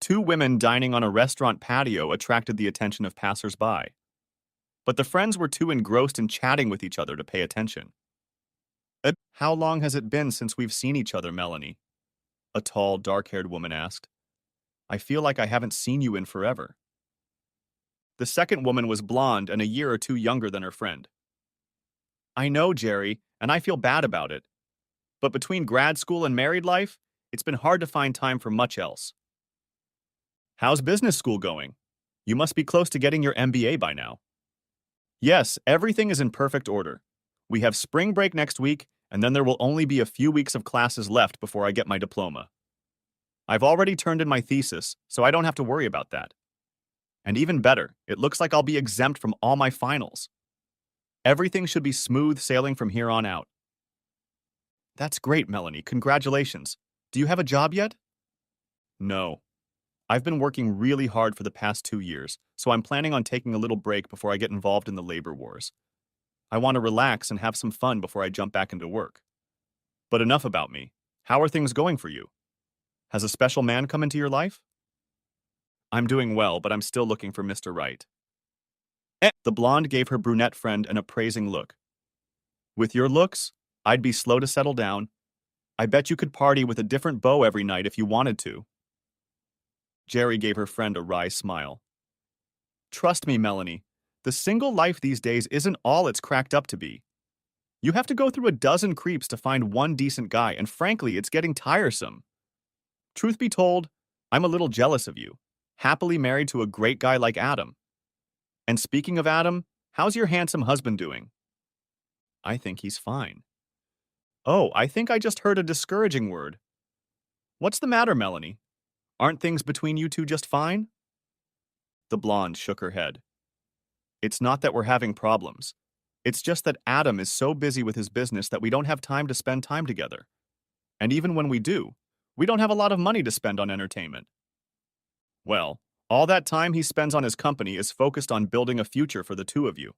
Two women dining on a restaurant patio attracted the attention of passers-by, but the friends were too engrossed in chatting with each other to pay attention. How long has it been since we've seen each other, Melanie? A tall, dark-haired woman asked. I feel like I haven't seen you in forever. The second woman was blonde and a year or two younger than her friend. I know, Jerry, and I feel bad about it. But between grad school and married life, it's been hard to find time for much else. How's business school going? You must be close to getting your MBA by now. Yes, everything is in perfect order. We have spring break next week, and then there will only be a few weeks of classes left before I get my diploma. I've already turned in my thesis, so I don't have to worry about that. And even better, it looks like I'll be exempt from all my finals. Everything should be smooth sailing from here on out. That's great, Melanie. Congratulations. Do you have a job yet? No. I've been working really hard for the past 2 years, so I'm planning on taking a little break before I get involved in the labor wars. I want to relax and have some fun before I jump back into work. But enough about me. How are things going for you? Has a special man come into your life? I'm doing well, but I'm still looking for Mr. Right. The blonde gave her brunette friend an appraising look. With your looks, I'd be slow to settle down. I bet you could party with a different beau every night if you wanted to. Jerry gave her friend a wry smile. Trust me, Melanie, the single life these days isn't all it's cracked up to be. You have to go through a dozen creeps to find one decent guy, and frankly, it's getting tiresome. Truth be told, I'm a little jealous of you, happily married to a great guy like Adam. And speaking of Adam, how's your handsome husband doing? I think he's fine. Oh, I think I just heard a discouraging word. What's the matter, Melanie? Aren't things between you two just fine? The blonde shook her head. It's not that we're having problems. It's just that Adam is so busy with his business that we don't have time to spend time together. And even when we do, we don't have a lot of money to spend on entertainment. Well, all that time he spends on his company is focused on building a future for the two of you.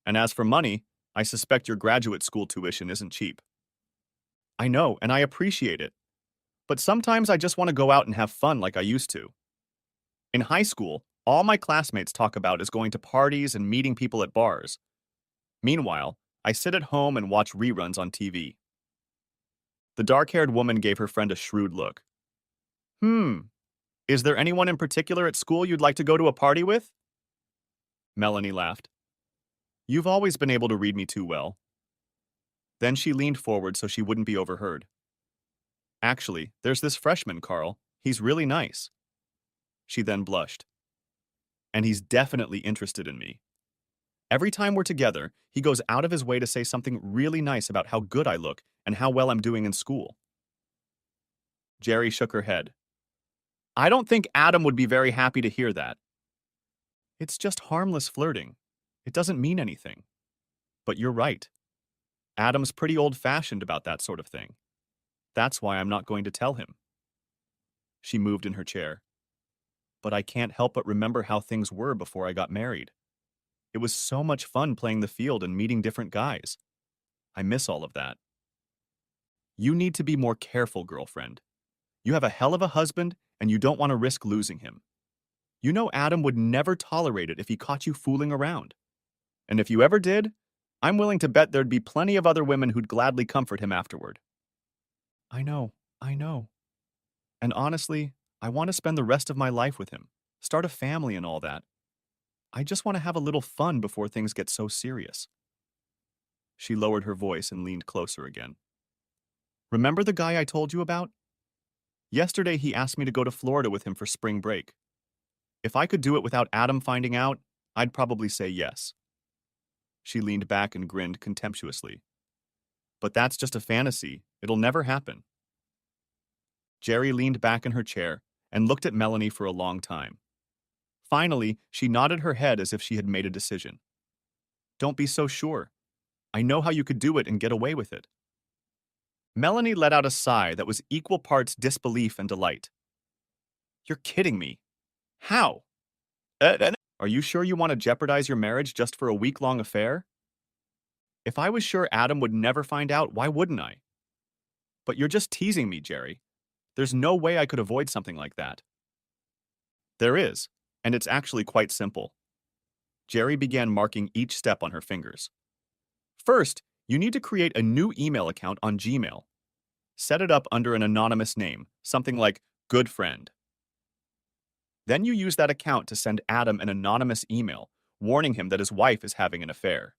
And as for money, I suspect your graduate school tuition isn't cheap. I know, and I appreciate it. But sometimes I just want to go out and have fun like I used to. In high school, all my classmates talk about is going to parties and meeting people at bars. Meanwhile, I sit at home and watch reruns on TV. The dark-haired woman gave her friend a shrewd look. Is there anyone in particular at school you'd like to go to a party with? Melanie laughed. You've always been able to read me too well. Then she leaned forward so she wouldn't be overheard. Actually, there's this freshman, Carl. He's really nice. She then blushed. And he's definitely interested in me. Every time we're together, he goes out of his way to say something really nice about how good I look and how well I'm doing in school. Jerry shook her head. I don't think Adam would be very happy to hear that. It's just harmless flirting. It doesn't mean anything. But you're right. Adam's pretty old-fashioned about that sort of thing. That's why I'm not going to tell him. She moved in her chair. But I can't help but remember how things were before I got married. It was so much fun playing the field and meeting different guys. I miss all of that. You need to be more careful, girlfriend. You have a hell of a husband, and you don't want to risk losing him. You know Adam would never tolerate it if he caught you fooling around. And if you ever did, I'm willing to bet there'd be plenty of other women who'd gladly comfort him afterward. I know. And honestly, I want to spend the rest of my life with him, start a family and all that. I just want to have a little fun before things get so serious. She lowered her voice and leaned closer again. Remember the guy I told you about? Yesterday he asked me to go to Florida with him for spring break. If I could do it without Adam finding out, I'd probably say yes. She leaned back and grinned contemptuously. But that's just a fantasy. It'll never happen. Jerry leaned back in her chair and looked at Melanie for a long time. Finally, she nodded her head as if she had made a decision. Don't be so sure. I know how you could do it and get away with it. Melanie let out a sigh that was equal parts disbelief and delight. You're kidding me. How? Are you sure you want to jeopardize your marriage just for a week-long affair? If I was sure Adam would never find out, why wouldn't I? But you're just teasing me, Jerry. There's no way I could avoid something like that. There is, and it's actually quite simple. Jerry began marking each step on her fingers. First, you need to create a new email account on Gmail. Set it up under an anonymous name, something like Good Friend. Then you use that account to send Adam an anonymous email, warning him that his wife is having an affair.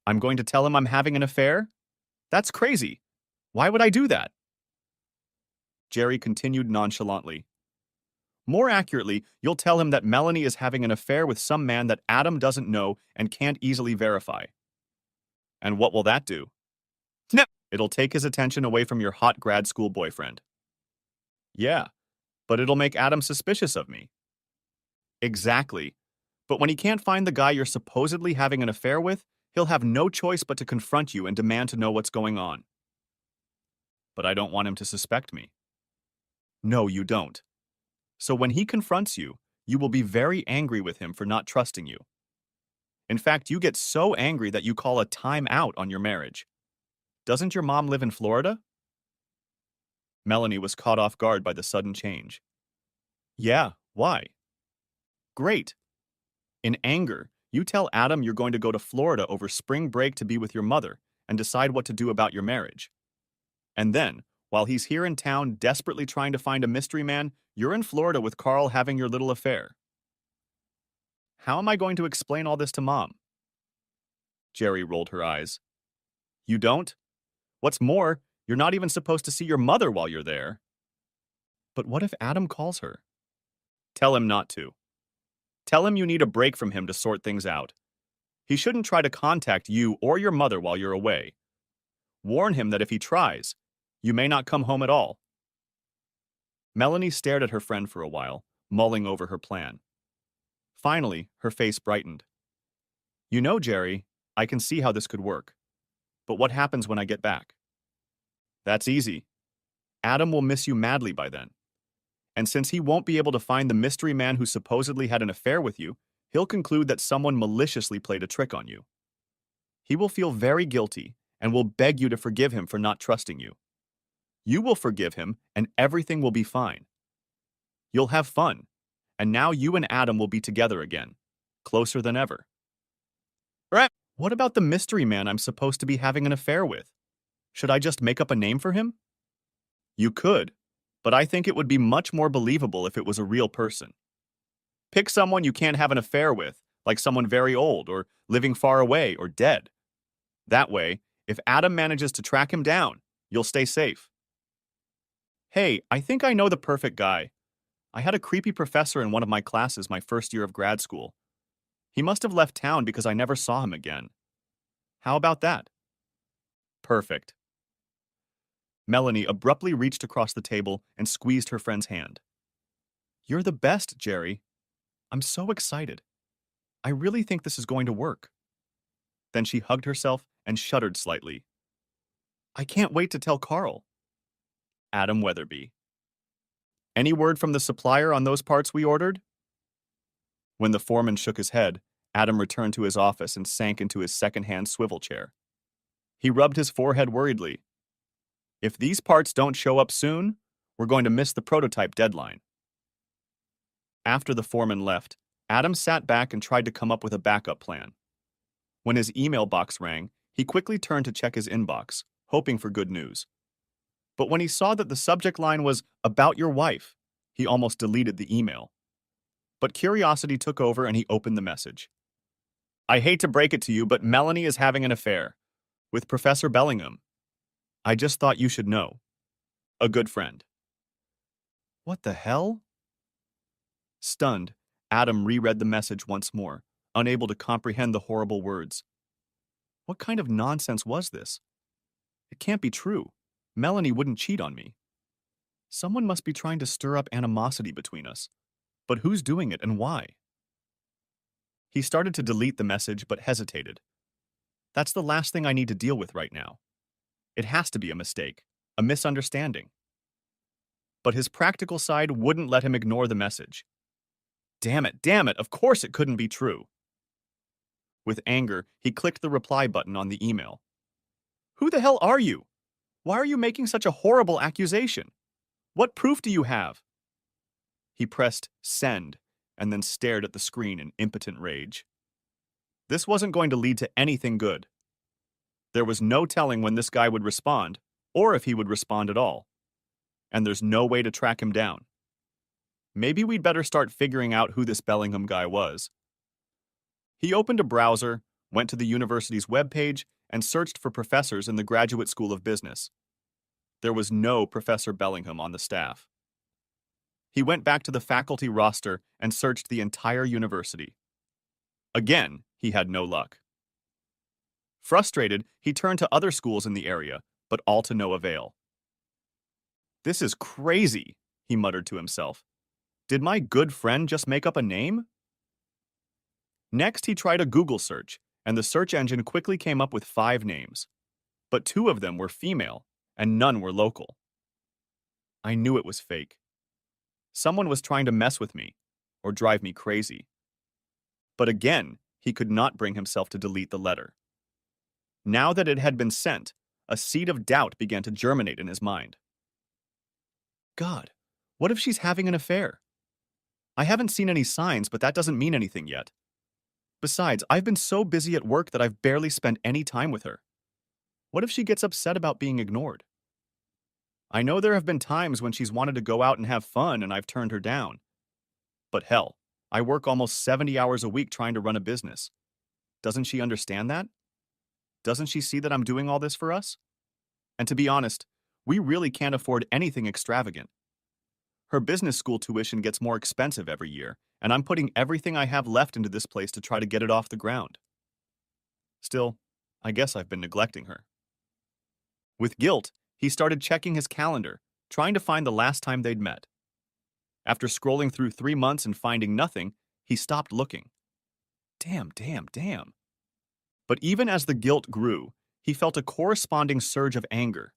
I'm going to tell him I'm having an affair? That's crazy. Why would I do that? Jerry continued nonchalantly. More accurately, you'll tell him that Melanie is having an affair with some man that Adam doesn't know and can't easily verify. And what will that do? No. It'll take his attention away from your hot grad school boyfriend. Yeah, but it'll make Adam suspicious of me. Exactly. But when he can't find the guy you're supposedly having an affair with, he'll have no choice but to confront you and demand to know what's going on. But I don't want him to suspect me. No, you don't. So when he confronts you, you will be very angry with him for not trusting you. In fact, you get so angry that you call a time out on your marriage. Doesn't your mom live in Florida? Melanie was caught off guard by the sudden change. Yeah, why? Great. In anger, you tell Adam you're going to go to Florida over spring break to be with your mother and decide what to do about your marriage. And then, while he's here in town desperately trying to find a mystery man, you're in Florida with Carl having your little affair. How am I going to explain all this to Mom? Jerry rolled her eyes. You don't? What's more, you're not even supposed to see your mother while you're there. But what if Adam calls her? Tell him not to. Tell him you need a break from him to sort things out. He shouldn't try to contact you or your mother while you're away. Warn him that if he tries, you may not come home at all. Melanie stared at her friend for a while, mulling over her plan. Finally, her face brightened. You know, Jerry, I can see how this could work. But what happens when I get back? That's easy. Adam will miss you madly by then. And since he won't be able to find the mystery man who supposedly had an affair with you, he'll conclude that someone maliciously played a trick on you. He will feel very guilty and will beg you to forgive him for not trusting you. You will forgive him and everything will be fine. You'll have fun, and now you and Adam will be together again, closer than ever. Right. What about the mystery man I'm supposed to be having an affair with? Should I just make up a name for him? You could, but I think it would be much more believable if it was a real person. Pick someone you can't have an affair with, like someone very old or living far away or dead. That way, if Adam manages to track him down, you'll stay safe. Hey, I think I know the perfect guy. I had a creepy professor in one of my classes my first year of grad school. He must have left town because I never saw him again. How about that? Perfect. Melanie abruptly reached across the table and squeezed her friend's hand. You're the best, Jerry. I'm so excited. I really think this is going to work. Then she hugged herself and shuddered slightly. I can't wait to tell Carl. Adam Weatherby. Any word from the supplier on those parts we ordered? When the foreman shook his head, Adam returned to his office and sank into his second-hand swivel chair. He rubbed his forehead worriedly. If these parts don't show up soon, we're going to miss the prototype deadline. After the foreman left, Adam sat back and tried to come up with a backup plan. When his email box rang, he quickly turned to check his inbox, hoping for good news. But when he saw that the subject line was "About your wife," he almost deleted the email. But curiosity took over and he opened the message. I hate to break it to you, but Melanie is having an affair with Professor Bellingham. I just thought you should know. A good friend. What the hell? Stunned, Adam reread the message once more, unable to comprehend the horrible words. What kind of nonsense was this? It can't be true. Melanie wouldn't cheat on me. Someone must be trying to stir up animosity between us. But who's doing it and why? He started to delete the message but hesitated. That's the last thing I need to deal with right now. It has to be a mistake, a misunderstanding. But his practical side wouldn't let him ignore the message. Damn it, of course it couldn't be true. With anger, he clicked the reply button on the email. Who the hell are you? Why are you making such a horrible accusation? What proof do you have? He pressed send and then stared at the screen in impotent rage. This wasn't going to lead to anything good. There was no telling when this guy would respond, or if he would respond at all. And there's no way to track him down. Maybe we'd better start figuring out who this Bellingham guy was. He opened a browser, went to the university's webpage, and searched for professors in the Graduate School of Business. There was no Professor Bellingham on the staff. He went back to the faculty roster and searched the entire university. Again, he had no luck. Frustrated, he turned to other schools in the area, but all to no avail. "This is crazy," he muttered to himself. "Did my good friend just make up a name?" Next, he tried a Google search, and the search engine quickly came up with 5 names. But 2 of them were female, and none were local. I knew it was fake. Someone was trying to mess with me, or drive me crazy. But again, he could not bring himself to delete the letter. Now that it had been sent, a seed of doubt began to germinate in his mind. God, what if she's having an affair? I haven't seen any signs, but that doesn't mean anything yet. Besides, I've been so busy at work that I've barely spent any time with her. What if she gets upset about being ignored? I know there have been times when she's wanted to go out and have fun and I've turned her down. But hell, I work almost 70 hours a week trying to run a business. Doesn't she understand that? Doesn't she see that I'm doing all this for us? And to be honest, we really can't afford anything extravagant. Her business school tuition gets more expensive every year, and I'm putting everything I have left into this place to try to get it off the ground. Still, I guess I've been neglecting her. With guilt, he started checking his calendar, trying to find the last time they'd met. After scrolling through 3 months and finding nothing, he stopped looking. Damn. But even as the guilt grew, he felt a corresponding surge of anger.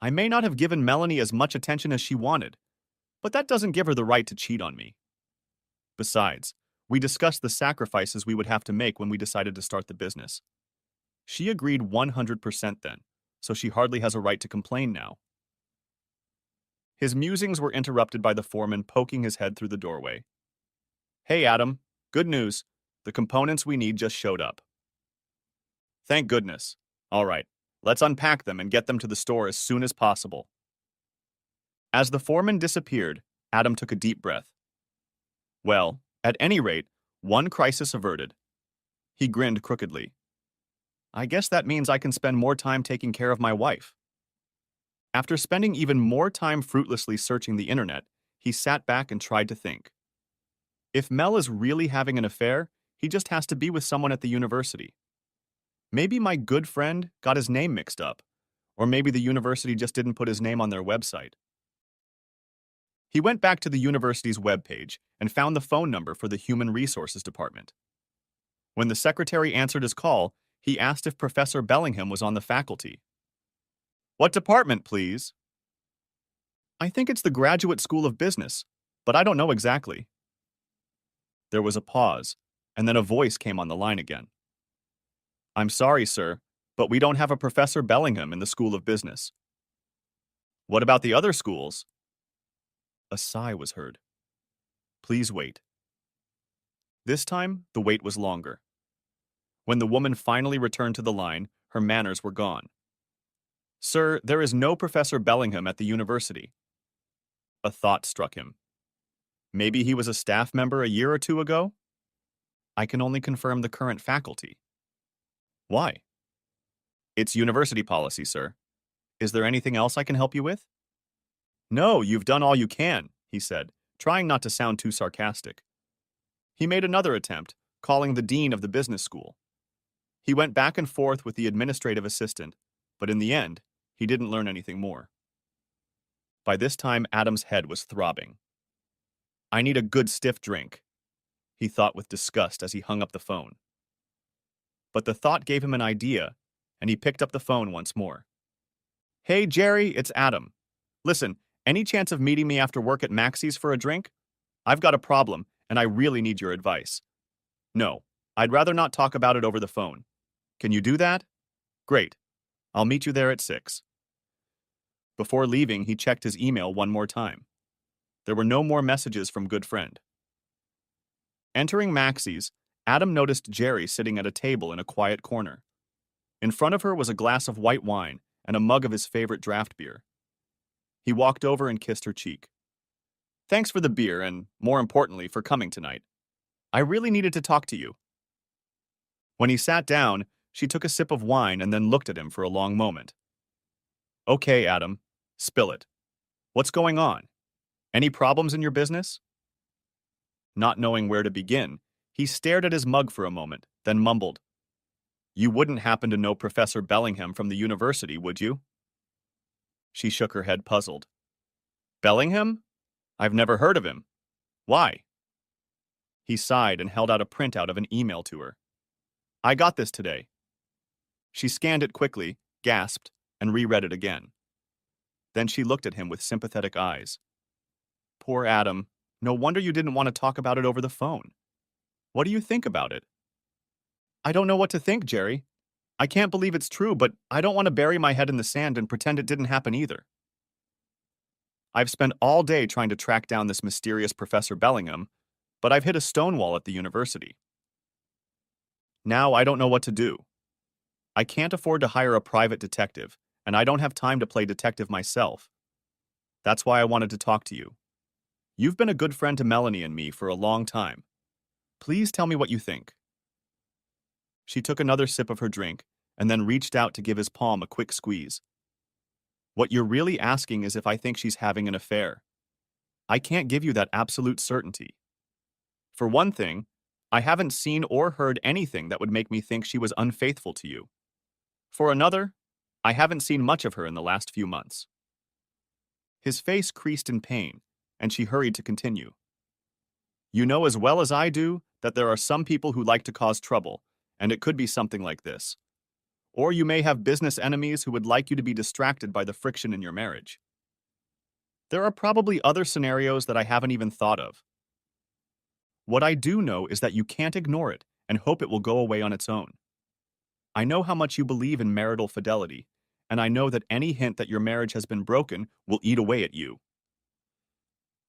I may not have given Melanie as much attention as she wanted, but that doesn't give her the right to cheat on me. Besides, we discussed the sacrifices we would have to make when we decided to start the business. She agreed 100% then, so she hardly has a right to complain now. His musings were interrupted by the foreman poking his head through the doorway. "Hey, Adam. Good news. The components we need just showed up." "Thank goodness. All right, let's unpack them and get them to the store as soon as possible." As the foreman disappeared, Adam took a deep breath. Well, at any rate, one crisis averted. He grinned crookedly. I guess that means I can spend more time taking care of my wife. After spending even more time fruitlessly searching the internet, he sat back and tried to think. If Mel is really having an affair, he just has to be with someone at the university. Maybe my good friend got his name mixed up, or maybe the university just didn't put his name on their website. He went back to the university's webpage and found the phone number for the Human Resources Department. When the secretary answered his call, he asked if Professor Bellingham was on the faculty. "What department, please?" "I think it's the Graduate School of Business, but I don't know exactly." There was a pause, and then a voice came on the line again. "I'm sorry, sir, but we don't have a Professor Bellingham in the School of Business." "What about the other schools?" A sigh was heard. "Please wait." This time, the wait was longer. When the woman finally returned to the line, her manners were gone. "Sir, there is no Professor Bellingham at the university." A thought struck him. Maybe he was a staff member a year or 2 ago? I can only confirm the current faculty. Why? It's university policy, sir. Is there anything else I can help you with? No, you've done all you can, he said, trying not to sound too sarcastic. He made another attempt, calling the dean of the business school. He went back and forth with the administrative assistant, but in the end, he didn't learn anything more. By this time, Adam's head was throbbing. I need a good stiff drink, he thought with disgust as he hung up the phone. But the thought gave him an idea, and he picked up the phone once more. Hey, Jerry, it's Adam. Listen, any chance of meeting me after work at Maxie's for a drink? I've got a problem, and I really need your advice. No, I'd rather not talk about it over the phone. Can you do that? Great. I'll meet you there at 6. Before leaving, he checked his email one more time. There were no more messages from good friend. Entering Maxie's, Adam noticed Jerry sitting at a table in a quiet corner. In front of her was a glass of white wine and a mug of his favorite draft beer. He walked over and kissed her cheek. Thanks for the beer and, more importantly, for coming tonight. I really needed to talk to you. When he sat down, she took a sip of wine and then looked at him for a long moment. Okay, Adam, spill it. What's going on? Any problems in your business? Not knowing where to begin, he stared at his mug for a moment, then mumbled, You wouldn't happen to know Professor Bellingham from the university, would you? She shook her head, puzzled. Bellingham? I've never heard of him. Why? He sighed and held out a printout of an email to her. I got this today. She scanned it quickly, gasped, and reread it again. Then she looked at him with sympathetic eyes. Poor Adam. No wonder you didn't want to talk about it over the phone. What do you think about it? I don't know what to think, Jerry. I can't believe it's true, but I don't want to bury my head in the sand and pretend it didn't happen either. I've spent all day trying to track down this mysterious Professor Bellingham, but I've hit a stone wall at the university. Now I don't know what to do. I can't afford to hire a private detective, and I don't have time to play detective myself. That's why I wanted to talk to you. You've been a good friend to Melanie and me for a long time. Please tell me what you think. She took another sip of her drink and then reached out to give his palm a quick squeeze. What you're really asking is if I think she's having an affair. I can't give you that absolute certainty. For one thing, I haven't seen or heard anything that would make me think she was unfaithful to you. For another, I haven't seen much of her in the last few months. His face creased in pain, and she hurried to continue. You know as well as I do that there are some people who like to cause trouble, and it could be something like this. Or you may have business enemies who would like you to be distracted by the friction in your marriage. There are probably other scenarios that I haven't even thought of. What I do know is that you can't ignore it and hope it will go away on its own. I know how much you believe in marital fidelity, and I know that any hint that your marriage has been broken will eat away at you.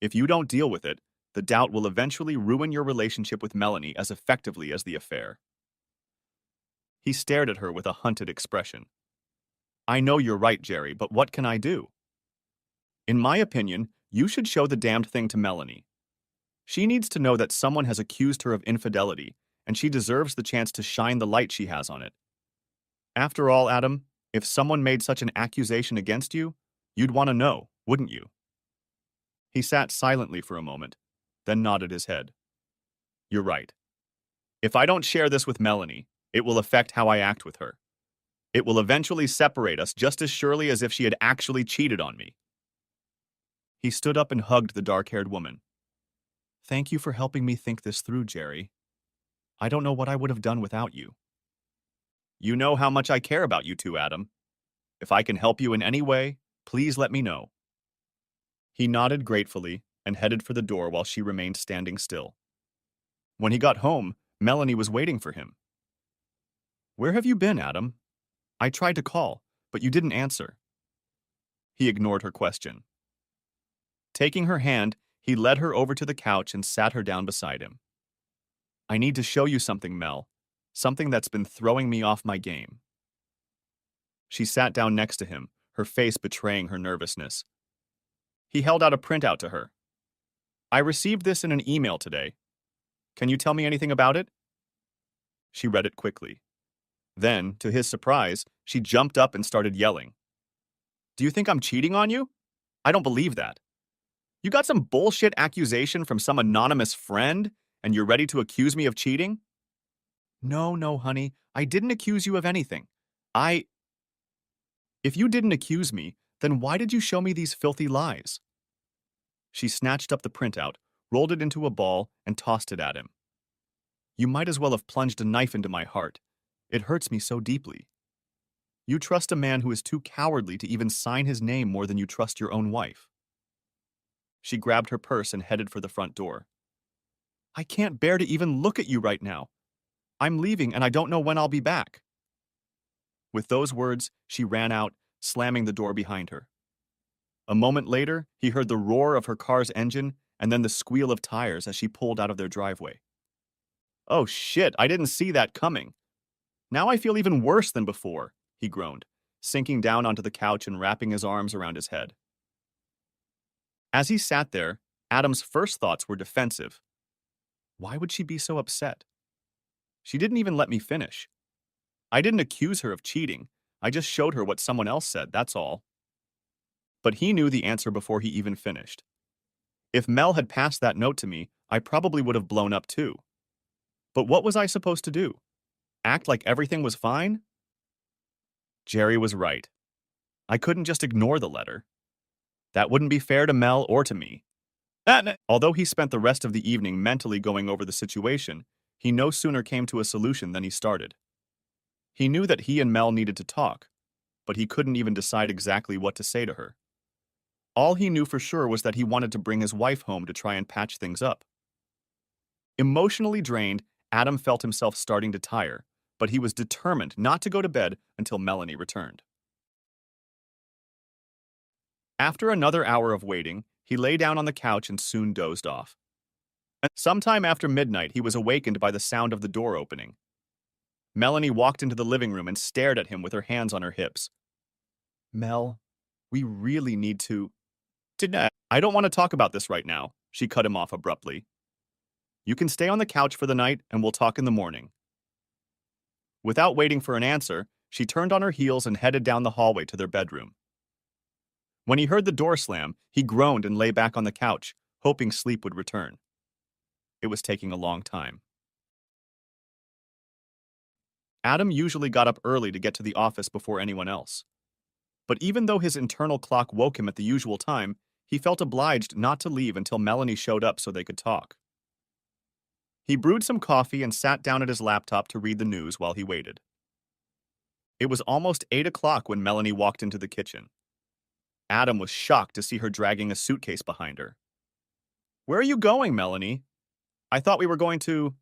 If you don't deal with it, the doubt will eventually ruin your relationship with Melanie as effectively as the affair. He stared at her with a hunted expression. I know you're right, Jerry, but what can I do? In my opinion, you should show the damned thing to Melanie. She needs to know that someone has accused her of infidelity, and she deserves the chance to shine the light she has on it. After all, Adam, if someone made such an accusation against you, you'd want to know, wouldn't you? He sat silently for a moment, then nodded his head. You're right. If I don't share this with Melanie, it will affect how I act with her. It will eventually separate us just as surely as if she had actually cheated on me. He stood up and hugged the dark-haired woman. Thank you for helping me think this through, Jerry. I don't know what I would have done without you. You know how much I care about you two, Adam. If I can help you in any way, please let me know. He nodded gratefully and headed for the door while she remained standing still. When he got home, Melanie was waiting for him. Where have you been, Adam? I tried to call, but you didn't answer. He ignored her question. Taking her hand, he led her over to the couch and sat her down beside him. I need to show you something, Mel. Something that's been throwing me off my game. She sat down next to him, her face betraying her nervousness. He held out a printout to her. I received this in an email today. Can you tell me anything about it? She read it quickly. Then, to his surprise, she jumped up and started yelling. Do you think I'm cheating on you? I don't believe that. You got some bullshit accusation from some anonymous friend, and you're ready to accuse me of cheating? No, honey, I didn't accuse you of anything. If you didn't accuse me, then why did you show me these filthy lies? She snatched up the printout, rolled it into a ball, and tossed it at him. You might as well have plunged a knife into my heart. It hurts me so deeply. You trust a man who is too cowardly to even sign his name more than you trust your own wife. She grabbed her purse and headed for the front door. I can't bear to even look at you right now. I'm leaving and I don't know when I'll be back. With those words, she ran out, slamming the door behind her. A moment later, he heard the roar of her car's engine and then the squeal of tires as she pulled out of their driveway. Oh shit, I didn't see that coming. Now I feel even worse than before, he groaned, sinking down onto the couch and wrapping his arms around his head. As he sat there, Adam's first thoughts were defensive. Why would she be so upset? She didn't even let me finish. I didn't accuse her of cheating. I just showed her what someone else said, that's all. But he knew the answer before he even finished. If Mel had passed that note to me, I probably would have blown up too. But what was I supposed to do? Act like everything was fine? Jerry was right. I couldn't just ignore the letter. That wouldn't be fair to Mel or to me. Although he spent the rest of the evening mentally going over the situation, he no sooner came to a solution than he started. He knew that he and Mel needed to talk, but he couldn't even decide exactly what to say to her. All he knew for sure was that he wanted to bring his wife home to try and patch things up. Emotionally drained, Adam felt himself starting to tire, but he was determined not to go to bed until Melanie returned. After another hour of waiting, he lay down on the couch and soon dozed off. Sometime after midnight, he was awakened by the sound of the door opening. Melanie walked into the living room and stared at him with her hands on her hips. Mel, we really need to... I don't want to talk about this right now, she cut him off abruptly. You can stay on the couch for the night and we'll talk in the morning. Without waiting for an answer, she turned on her heels and headed down the hallway to their bedroom. When he heard the door slam, he groaned and lay back on the couch, hoping sleep would return. It was taking a long time. Adam usually got up early to get to the office before anyone else. But even though his internal clock woke him at the usual time, he felt obliged not to leave until Melanie showed up so they could talk. He brewed some coffee and sat down at his laptop to read the news while he waited. It was almost 8 o'clock when Melanie walked into the kitchen. Adam was shocked to see her dragging a suitcase behind her. Where are you going, Melanie? I thought we were going to...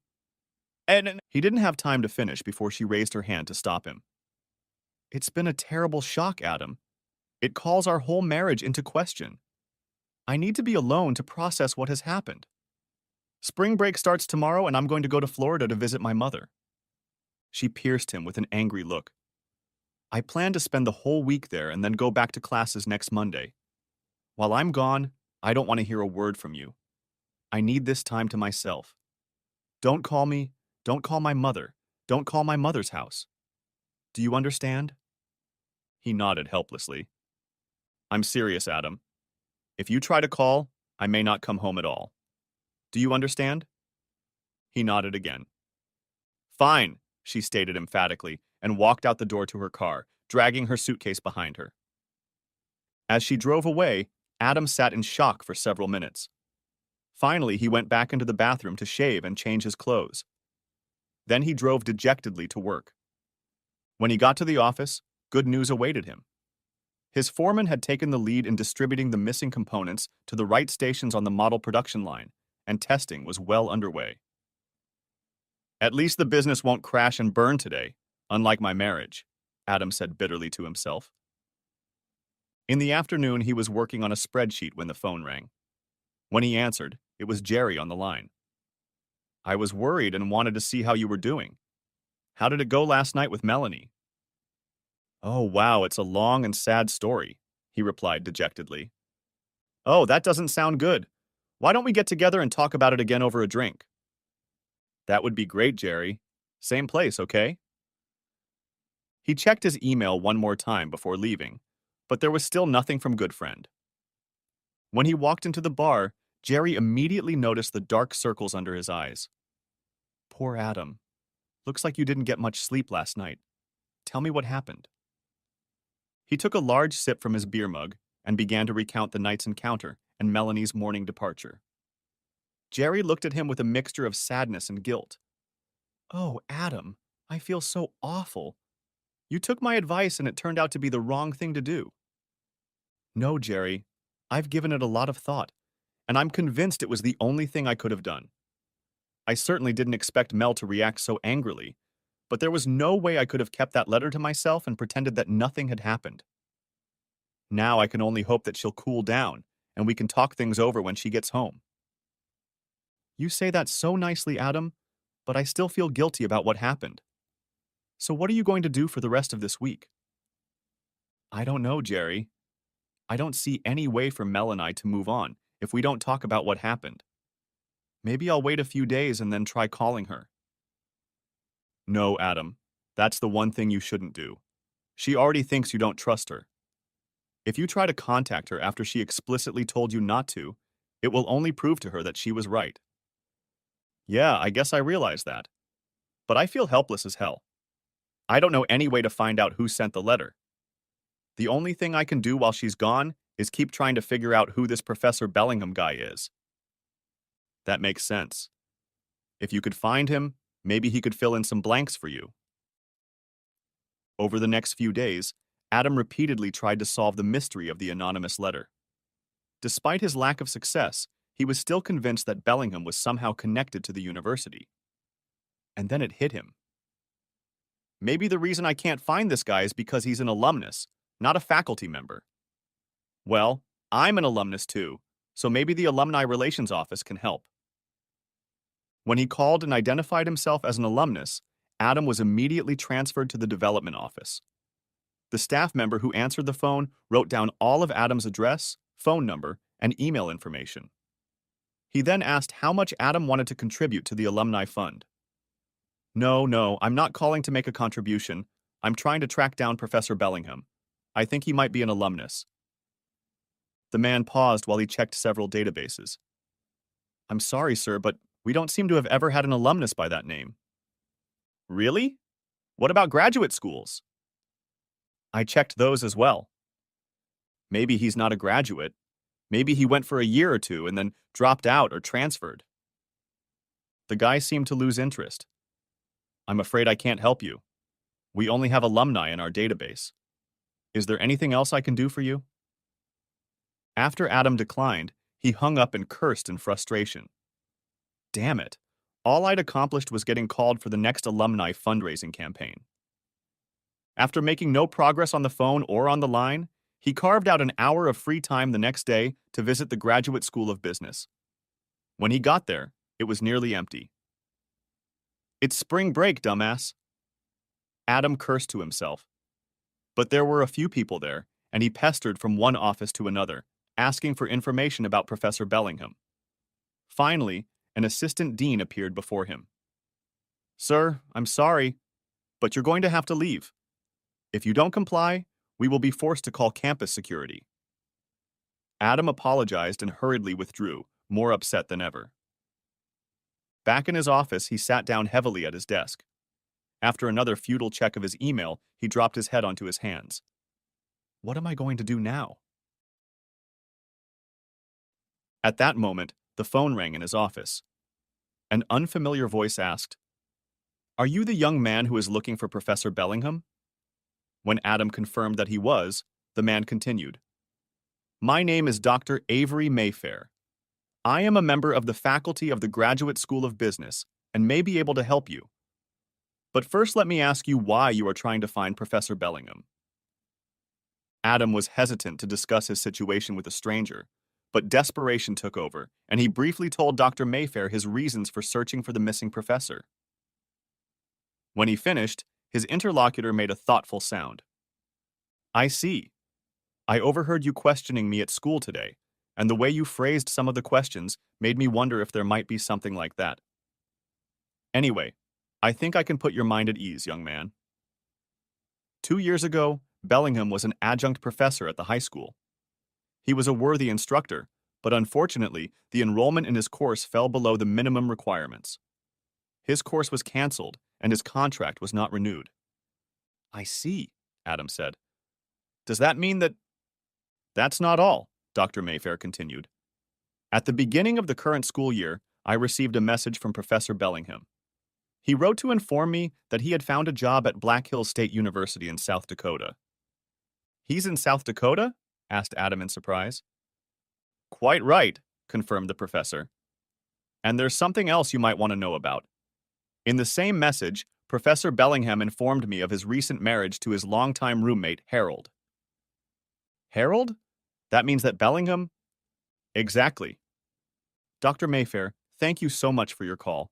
And he didn't have time to finish before she raised her hand to stop him. It's been a terrible shock, Adam. It calls our whole marriage into question. I need to be alone to process what has happened. Spring break starts tomorrow and I'm going to go to Florida to visit my mother. She pierced him with an angry look. I plan to spend the whole week there and then go back to classes next Monday. While I'm gone, I don't want to hear a word from you. I need this time to myself. Don't call me. Don't call my mother. Don't call my mother's house. Do you understand? He nodded helplessly. I'm serious, Adam. If you try to call, I may not come home at all. Do you understand? He nodded again. Fine, she stated emphatically, and walked out the door to her car, dragging her suitcase behind her. As she drove away, Adam sat in shock for several minutes. Finally, he went back into the bathroom to shave and change his clothes. Then he drove dejectedly to work. When he got to the office, good news awaited him. His foreman had taken the lead in distributing the missing components to the right stations on the model production line, and testing was well underway. At least the business won't crash and burn today, unlike my marriage, Adam said bitterly to himself. In the afternoon, he was working on a spreadsheet when the phone rang. When he answered, it was Jerry on the line. I was worried and wanted to see how you were doing. How did it go last night with Melanie? Oh, wow, it's a long and sad story, he replied dejectedly. Oh, that doesn't sound good. Why don't we get together and talk about it again over a drink? That would be great, Jerry. Same place, okay? He checked his email one more time before leaving, but there was still nothing from Goodfriend. When he walked into the bar, Jerry immediately noticed the dark circles under his eyes. Poor Adam. Looks like you didn't get much sleep last night. Tell me what happened. He took a large sip from his beer mug and began to recount the night's encounter and Melanie's morning departure. Jerry looked at him with a mixture of sadness and guilt. Oh, Adam, I feel so awful. You took my advice and it turned out to be the wrong thing to do. No, Jerry, I've given it a lot of thought, and I'm convinced it was the only thing I could have done. I certainly didn't expect Mel to react so angrily, but there was no way I could have kept that letter to myself and pretended that nothing had happened. Now I can only hope that she'll cool down, and we can talk things over when she gets home. You say that so nicely, Adam, but I still feel guilty about what happened. So what are you going to do for the rest of this week? I don't know, Jerry. I don't see any way for Mel and I to move on if we don't talk about what happened. Maybe I'll wait a few days and then try calling her. No, Adam. That's the one thing you shouldn't do. She already thinks you don't trust her. If you try to contact her after she explicitly told you not to, it will only prove to her that she was right. Yeah, I guess I realize that. But I feel helpless as hell. I don't know any way to find out who sent the letter. The only thing I can do while she's gone is keep trying to figure out who this Professor Bellingham guy is. That makes sense. If you could find him, maybe he could fill in some blanks for you. Over the next few days, Adam repeatedly tried to solve the mystery of the anonymous letter. Despite his lack of success, he was still convinced that Bellingham was somehow connected to the university. And then it hit him. Maybe the reason I can't find this guy is because he's an alumnus, not a faculty member. Well, I'm an alumnus too, so maybe the Alumni Relations Office can help. When he called and identified himself as an alumnus, Adam was immediately transferred to the development office. The staff member who answered the phone wrote down all of Adam's address, phone number, and email information. He then asked how much Adam wanted to contribute to the alumni fund. No, I'm not calling to make a contribution. I'm trying to track down Professor Bellingham. I think he might be an alumnus. The man paused while he checked several databases. I'm sorry, sir, but we don't seem to have ever had an alumnus by that name. Really? What about graduate schools? I checked those as well. Maybe he's not a graduate. Maybe he went for a year or two and then dropped out or transferred. The guy seemed to lose interest. I'm afraid I can't help you. We only have alumni in our database. Is there anything else I can do for you? After Adam declined, he hung up and cursed in frustration. Damn it. All I'd accomplished was getting called for the next alumni fundraising campaign. After making no progress on the phone or on the line, he carved out an hour of free time the next day to visit the Graduate School of Business. When he got there, it was nearly empty. It's spring break, dumbass. Adam cursed to himself. But there were a few people there, and he pestered from one office to another, asking for information about Professor Bellingham. Finally, an assistant dean appeared before him. Sir, I'm sorry, but you're going to have to leave. If you don't comply, we will be forced to call campus security. Adam apologized and hurriedly withdrew, more upset than ever. Back in his office, he sat down heavily at his desk. After another futile check of his email, he dropped his head onto his hands. What am I going to do now? At that moment, the phone rang in his office. An unfamiliar voice asked, Are you the young man who is looking for Professor Bellingham? When Adam confirmed that he was, the man continued, My name is Dr. Avery Mayfair. I am a member of the faculty of the Graduate School of Business and may be able to help you. But first let me ask you why you are trying to find Professor Bellingham. Adam was hesitant to discuss his situation with a stranger, but desperation took over, and he briefly told Dr. Mayfair his reasons for searching for the missing professor. When he finished, his interlocutor made a thoughtful sound. I see. I overheard you questioning me at school today, and the way you phrased some of the questions made me wonder if there might be something like that. Anyway, I think I can put your mind at ease, young man. 2 years ago, Bellingham was an adjunct professor at the high school. He was a worthy instructor, but unfortunately, the enrollment in his course fell below the minimum requirements. His course was canceled, and his contract was not renewed. I see, Adam said. Does that mean that... That's not all, Dr. Mayfair continued. At the beginning of the current school year, I received a message from Professor Bellingham. He wrote to inform me that he had found a job at Black Hills State University in South Dakota. He's in South Dakota? Asked Adam in surprise. Quite right, confirmed the professor. And there's something else you might want to know about. In the same message, Professor Bellingham informed me of his recent marriage to his longtime roommate, Harold. Harold? That means that Bellingham? Exactly. Dr. Mayfair, thank you so much for your call.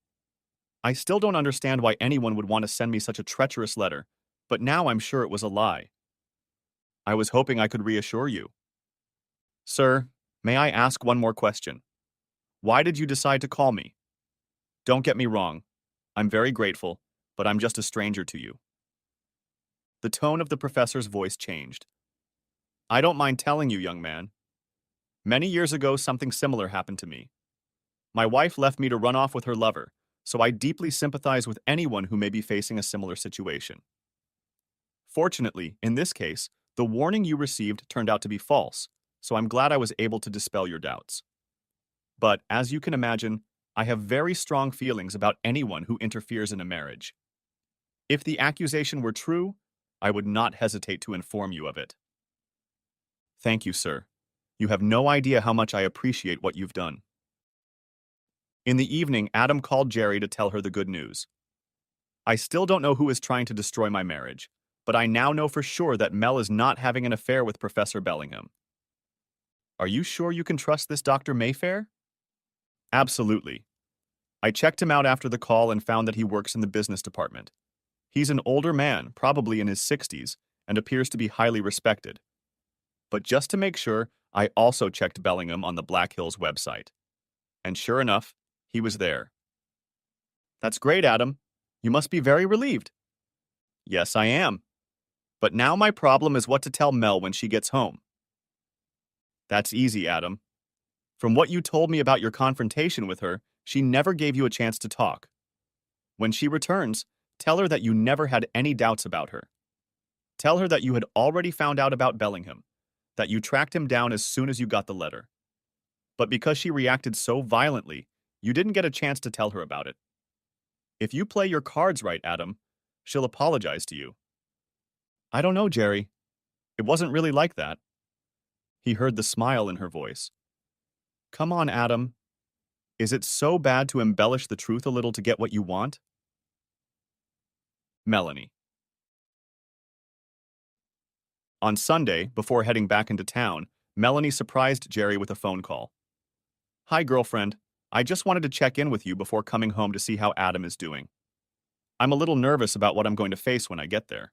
I still don't understand why anyone would want to send me such a treacherous letter, but now I'm sure it was a lie. I was hoping I could reassure you. Sir, may I ask one more question? Why did you decide to call me? Don't get me wrong. I'm very grateful, but I'm just a stranger to you. The tone of the professor's voice changed. I don't mind telling you, young man. Many years ago, something similar happened to me. My wife left me to run off with her lover, so I deeply sympathize with anyone who may be facing a similar situation. Fortunately, in this case, the warning you received turned out to be false, so I'm glad I was able to dispel your doubts. But, as you can imagine, I have very strong feelings about anyone who interferes in a marriage. If the accusation were true, I would not hesitate to inform you of it. Thank you, sir. You have no idea how much I appreciate what you've done. In the evening, Adam called Jerry to tell her the good news. I still don't know who is trying to destroy my marriage, but I now know for sure that Mel is not having an affair with Professor Bellingham. Are you sure you can trust this Dr. Mayfair? Absolutely. I checked him out after the call and found that he works in the business department. He's an older man, probably in his 60s, and appears to be highly respected. But just to make sure, I also checked Bellingham on the Black Hills website. And sure enough, he was there. That's great, Adam. You must be very relieved. Yes, I am. But now my problem is what to tell Mel when she gets home. That's easy, Adam. From what you told me about your confrontation with her, she never gave you a chance to talk. When she returns, tell her that you never had any doubts about her. Tell her that you had already found out about Bellingham, that you tracked him down as soon as you got the letter. But because she reacted so violently, you didn't get a chance to tell her about it. If you play your cards right, Adam, she'll apologize to you. I don't know, Jerry. It wasn't really like that. He heard the smile in her voice. Come on, Adam. Is it so bad to embellish the truth a little to get what you want? Melanie. On Sunday, before heading back into town, Melanie surprised Jerry with a phone call. Hi, girlfriend. I just wanted to check in with you before coming home to see how Adam is doing. I'm a little nervous about what I'm going to face when I get there.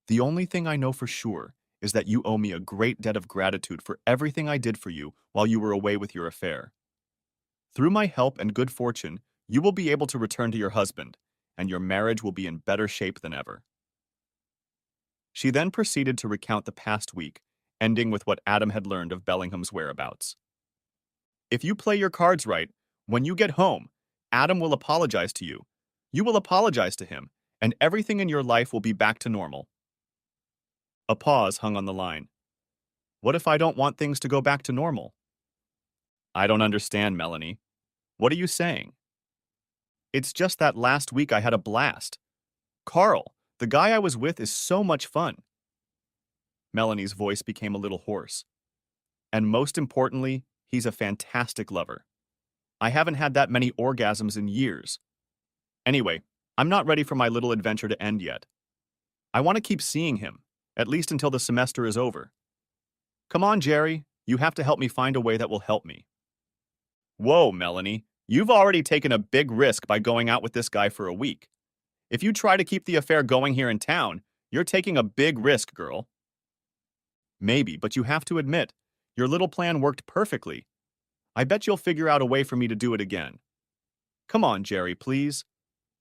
The only thing I know for sure is that you owe me a great debt of gratitude for everything I did for you while you were away with your affair. Through my help and good fortune, you will be able to return to your husband, and your marriage will be in better shape than ever. She then proceeded to recount the past week, ending with what Adam had learned of Bellingham's whereabouts. If you play your cards right, when you get home, Adam will apologize to you. You will apologize to him, and everything in your life will be back to normal. A pause hung on the line. What if I don't want things to go back to normal? I don't understand, Melanie. What are you saying? It's just that last week I had a blast. Carl, the guy I was with, is so much fun. Melanie's voice became a little hoarse. And most importantly, he's a fantastic lover. I haven't had that many orgasms in years. Anyway, I'm not ready for my little adventure to end yet. I want to keep seeing him, at least until the semester is over. Come on, Jerry, you have to help me find a way that will help me. Whoa, Melanie, you've already taken a big risk by going out with this guy for a week. If you try to keep the affair going here in town, you're taking a big risk, girl. Maybe, but you have to admit, your little plan worked perfectly. I bet you'll figure out a way for me to do it again. Come on, Jerry, please.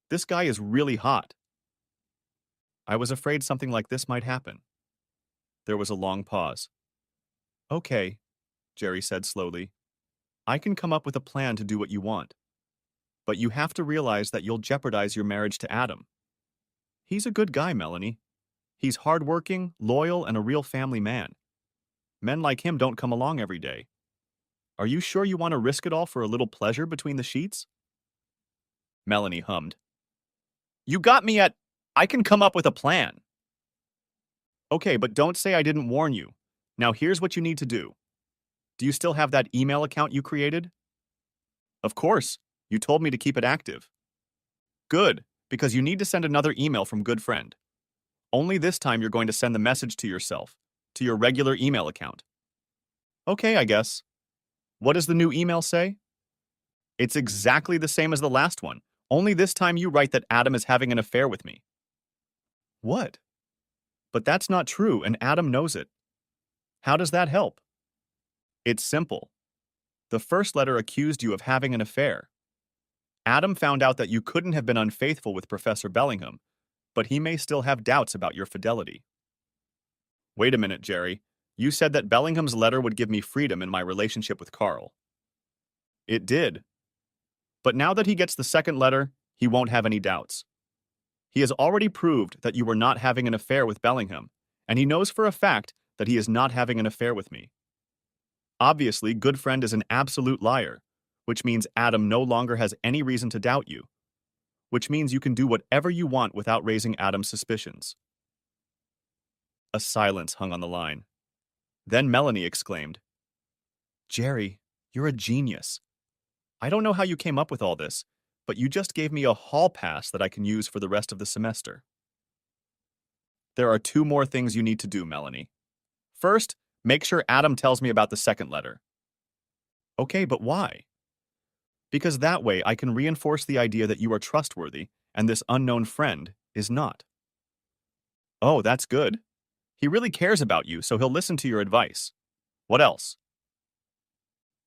This guy is really hot. I was afraid something like this might happen. There was a long pause. Okay, Jerry said slowly. I can come up with a plan to do what you want. But you have to realize that you'll jeopardize your marriage to Adam. He's a good guy, Melanie. He's hardworking, loyal, and a real family man. Men like him don't come along every day. Are you sure you want to risk it all for a little pleasure between the sheets? Melanie hummed. You got me at, I can come up with a plan. Okay, but don't say I didn't warn you. Now here's what you need to do. Do you still have that email account you created? Of course. You told me to keep it active. Good, because you need to send another email from Good Friend. Only this time you're going to send the message to yourself. to your regular email account. Okay, I guess. What does the new email say? It's exactly the same as the last one, only this time you write that Adam is having an affair with me. What? But that's not true, and Adam knows it. How does that help? It's simple. The first letter accused you of having an affair. Adam found out that you couldn't have been unfaithful with Professor Bellingham, but he may still have doubts about your fidelity. Wait a minute, Jerry. You said that Bellingham's letter would give me freedom in my relationship with Carl. It did. But now that he gets the second letter, he won't have any doubts. He has already proved that you were not having an affair with Bellingham, and he knows for a fact that he is not having an affair with me. Obviously, good friend is an absolute liar, which means Adam no longer has any reason to doubt you, which means you can do whatever you want without raising Adam's suspicions. A silence hung on the line. Then Melanie exclaimed, Jerry, you're a genius. I don't know how you came up with all this, but you just gave me a hall pass that I can use for the rest of the semester. There are 2 more things you need to do, Melanie. First, make sure Adam tells me about the second letter. Okay, but why? Because that way I can reinforce the idea that you are trustworthy and this unknown friend is not. Oh, that's good. He really cares about you, so he'll listen to your advice. What else?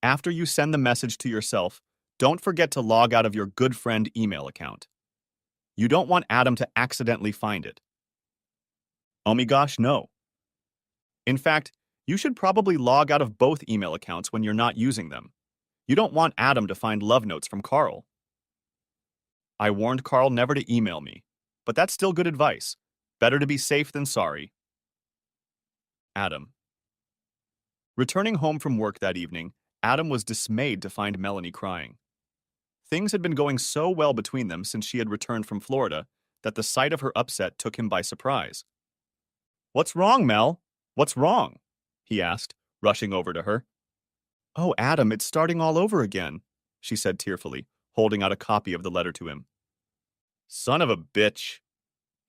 After you send the message to yourself, don't forget to log out of your good friend email account. You don't want Adam to accidentally find it. Oh my gosh, no. In fact, you should probably log out of both email accounts when you're not using them. You don't want Adam to find love notes from Carl. I warned Carl never to email me, but that's still good advice. Better to be safe than sorry. Adam. Returning home from work that evening, Adam was dismayed to find Melanie crying. Things had been going so well between them since she had returned from Florida that the sight of her upset took him by surprise. What's wrong, Mel? What's wrong? He asked, rushing over to her. Oh, Adam, it's starting all over again, she said tearfully, holding out a copy of the letter to him. Son of a bitch,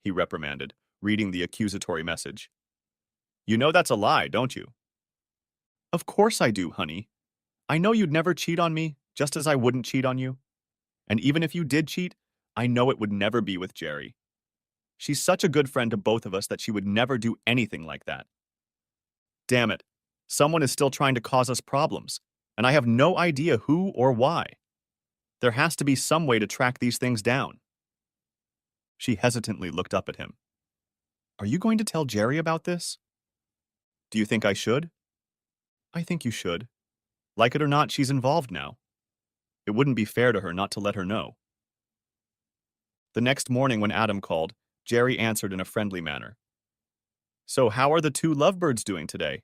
he reprimanded, reading the accusatory message. You know that's a lie, don't you? Of course I do, honey. I know you'd never cheat on me, just as I wouldn't cheat on you. And even if you did cheat, I know it would never be with Jerry. She's such a good friend to both of us that she would never do anything like that. Damn it. Someone is still trying to cause us problems, and I have no idea who or why. There has to be some way to track these things down. She hesitantly looked up at him. Are you going to tell Jerry about this? Do you think I should? I think you should. Like it or not, she's involved now. It wouldn't be fair to her not to let her know. The next morning when Adam called, Jerry answered in a friendly manner. So how are the 2 lovebirds doing today?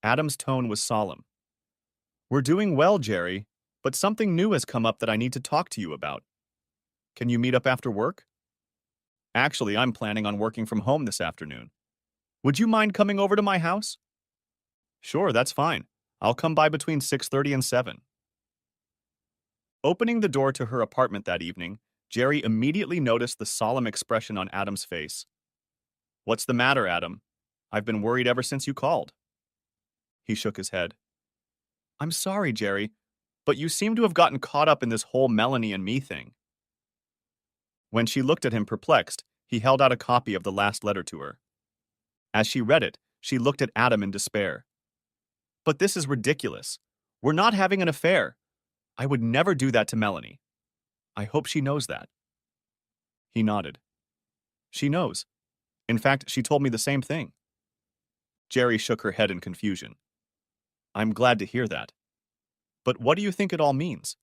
Adam's tone was solemn. We're doing well, Jerry, but something new has come up that I need to talk to you about. Can you meet up after work? Actually, I'm planning on working from home this afternoon. Would you mind coming over to my house? Sure, that's fine. I'll come by between 6:30 and 7. Opening the door to her apartment that evening, Jerry immediately noticed the solemn expression on Adam's face. What's the matter, Adam? I've been worried ever since you called. He shook his head. I'm sorry, Jerry, but you seem to have gotten caught up in this whole Melanie and me thing. When she looked at him perplexed, he held out a copy of the last letter to her. As she read it, she looked at Adam in despair. But this is ridiculous. We're not having an affair. I would never do that to Melanie. I hope she knows that. He nodded. She knows. In fact, she told me the same thing. Jerry shook her head in confusion. I'm glad to hear that. But what do you think it all means?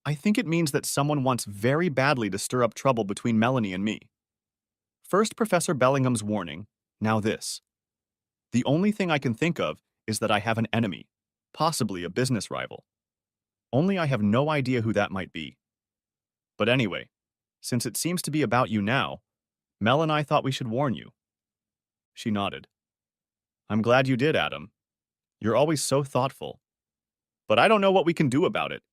I think it means that someone wants very badly to stir up trouble between Melanie and me. First Professor Bellingham's warning, now this. The only thing I can think of is that I have an enemy, possibly a business rival. Only I have no idea who that might be. But anyway, since it seems to be about you now, Mel and I thought we should warn you. She nodded. I'm glad you did, Adam. You're always so thoughtful. But I don't know what we can do about it,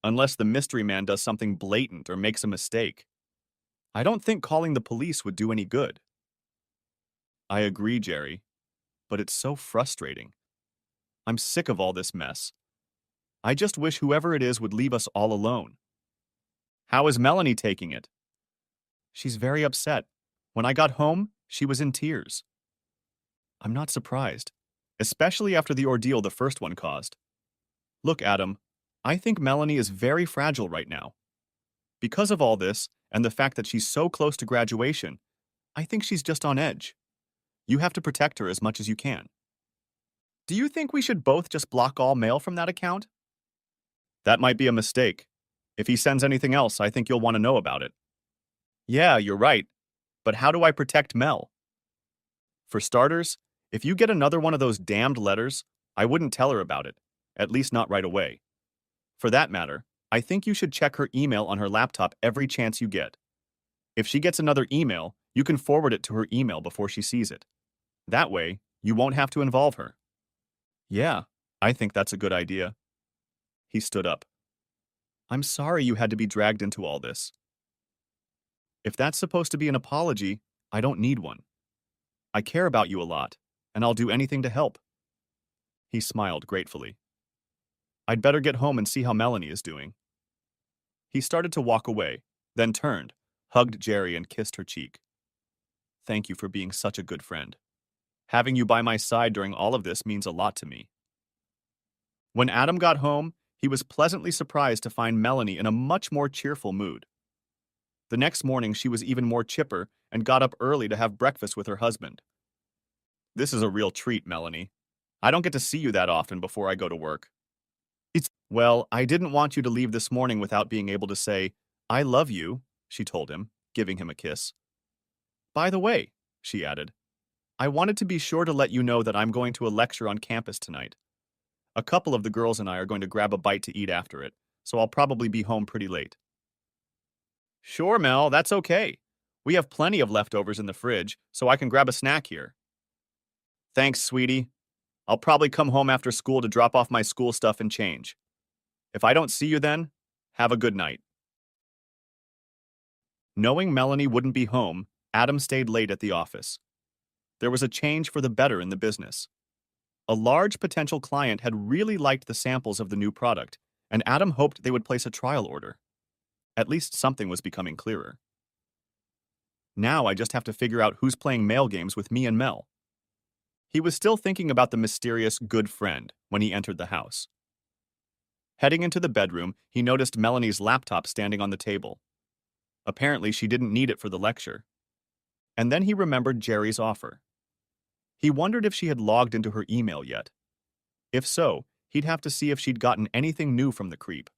unless the mystery man does something blatant or makes a mistake. I don't think calling the police would do any good. I agree, Jerry, but it's so frustrating. I'm sick of all this mess. I just wish whoever it is would leave us all alone. How is Melanie taking it? She's very upset. When I got home, she was in tears. I'm not surprised, especially after the ordeal the first one caused. Look, Adam, I think Melanie is very fragile right now. Because of all this, and the fact that she's so close to graduation, I think she's just on edge. You have to protect her as much as you can. Do you think we should both just block all mail from that account? That might be a mistake. If he sends anything else, I think you'll want to know about it. Yeah, you're right. But how do I protect Mel? For starters, if you get another one of those damned letters, I wouldn't tell her about it, at least not right away. For that matter, I think you should check her email on her laptop every chance you get. If she gets another email, you can forward it to her email before she sees it. That way, you won't have to involve her. Yeah, I think that's a good idea. He stood up. I'm sorry you had to be dragged into all this. If that's supposed to be an apology, I don't need one. I care about you a lot, and I'll do anything to help. He smiled gratefully. I'd better get home and see how Melanie is doing. He started to walk away, then turned, hugged Jerry, and kissed her cheek. Thank you for being such a good friend. Having you by my side during all of this means a lot to me. When Adam got home, he was pleasantly surprised to find Melanie in a much more cheerful mood. The next morning, she was even more chipper and got up early to have breakfast with her husband. This is a real treat, Melanie. I don't get to see you that often before I go to work. Well, I didn't want you to leave this morning without being able to say, I love you, she told him, giving him a kiss. By the way, she added, I wanted to be sure to let you know that I'm going to a lecture on campus tonight. A couple of the girls and I are going to grab a bite to eat after it, so I'll probably be home pretty late. Sure, Mel, that's okay. We have plenty of leftovers in the fridge, so I can grab a snack here. Thanks, sweetie. I'll probably come home after school to drop off my school stuff and change. If I don't see you then, have a good night. Knowing Melanie wouldn't be home, Adam stayed late at the office. There was a change for the better in the business. A large potential client had really liked the samples of the new product, and Adam hoped they would place a trial order. At least something was becoming clearer. Now I just have to figure out who's playing mail games with me and Mel. He was still thinking about the mysterious good friend when he entered the house. Heading into the bedroom, he noticed Melanie's laptop standing on the table. Apparently, she didn't need it for the lecture. And then he remembered Jerry's offer. He wondered if she had logged into her email yet. If so, he'd have to see if she'd gotten anything new from the creep.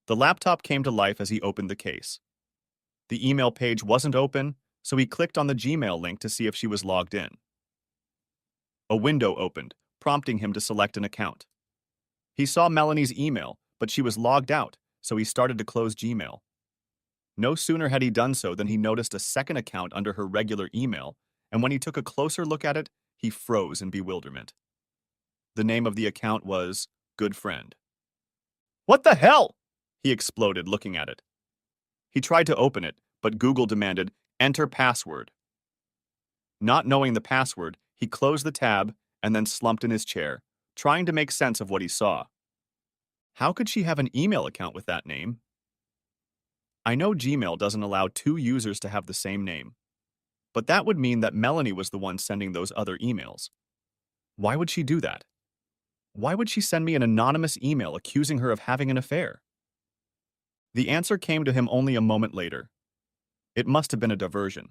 The laptop came to life as he opened the case. The email page wasn't open, so he clicked on the Gmail link to see if she was logged in. A window opened, prompting him to select an account. He saw Melanie's email, but she was logged out, so he started to close Gmail. No sooner had he done so than he noticed a second account under her regular email, and when he took a closer look at it, he froze in bewilderment. The name of the account was Good Friend. What the hell? He exploded, looking at it. He tried to open it, but Google demanded, enter password. Not knowing the password, he closed the tab and then slumped in his chair, trying to make sense of what he saw. How could she have an email account with that name? I know Gmail doesn't allow two users to have the same name, but that would mean that Melanie was the one sending those other emails. Why would she do that? Why would she send me an anonymous email accusing her of having an affair? The answer came to him only a moment later. It must have been a diversion.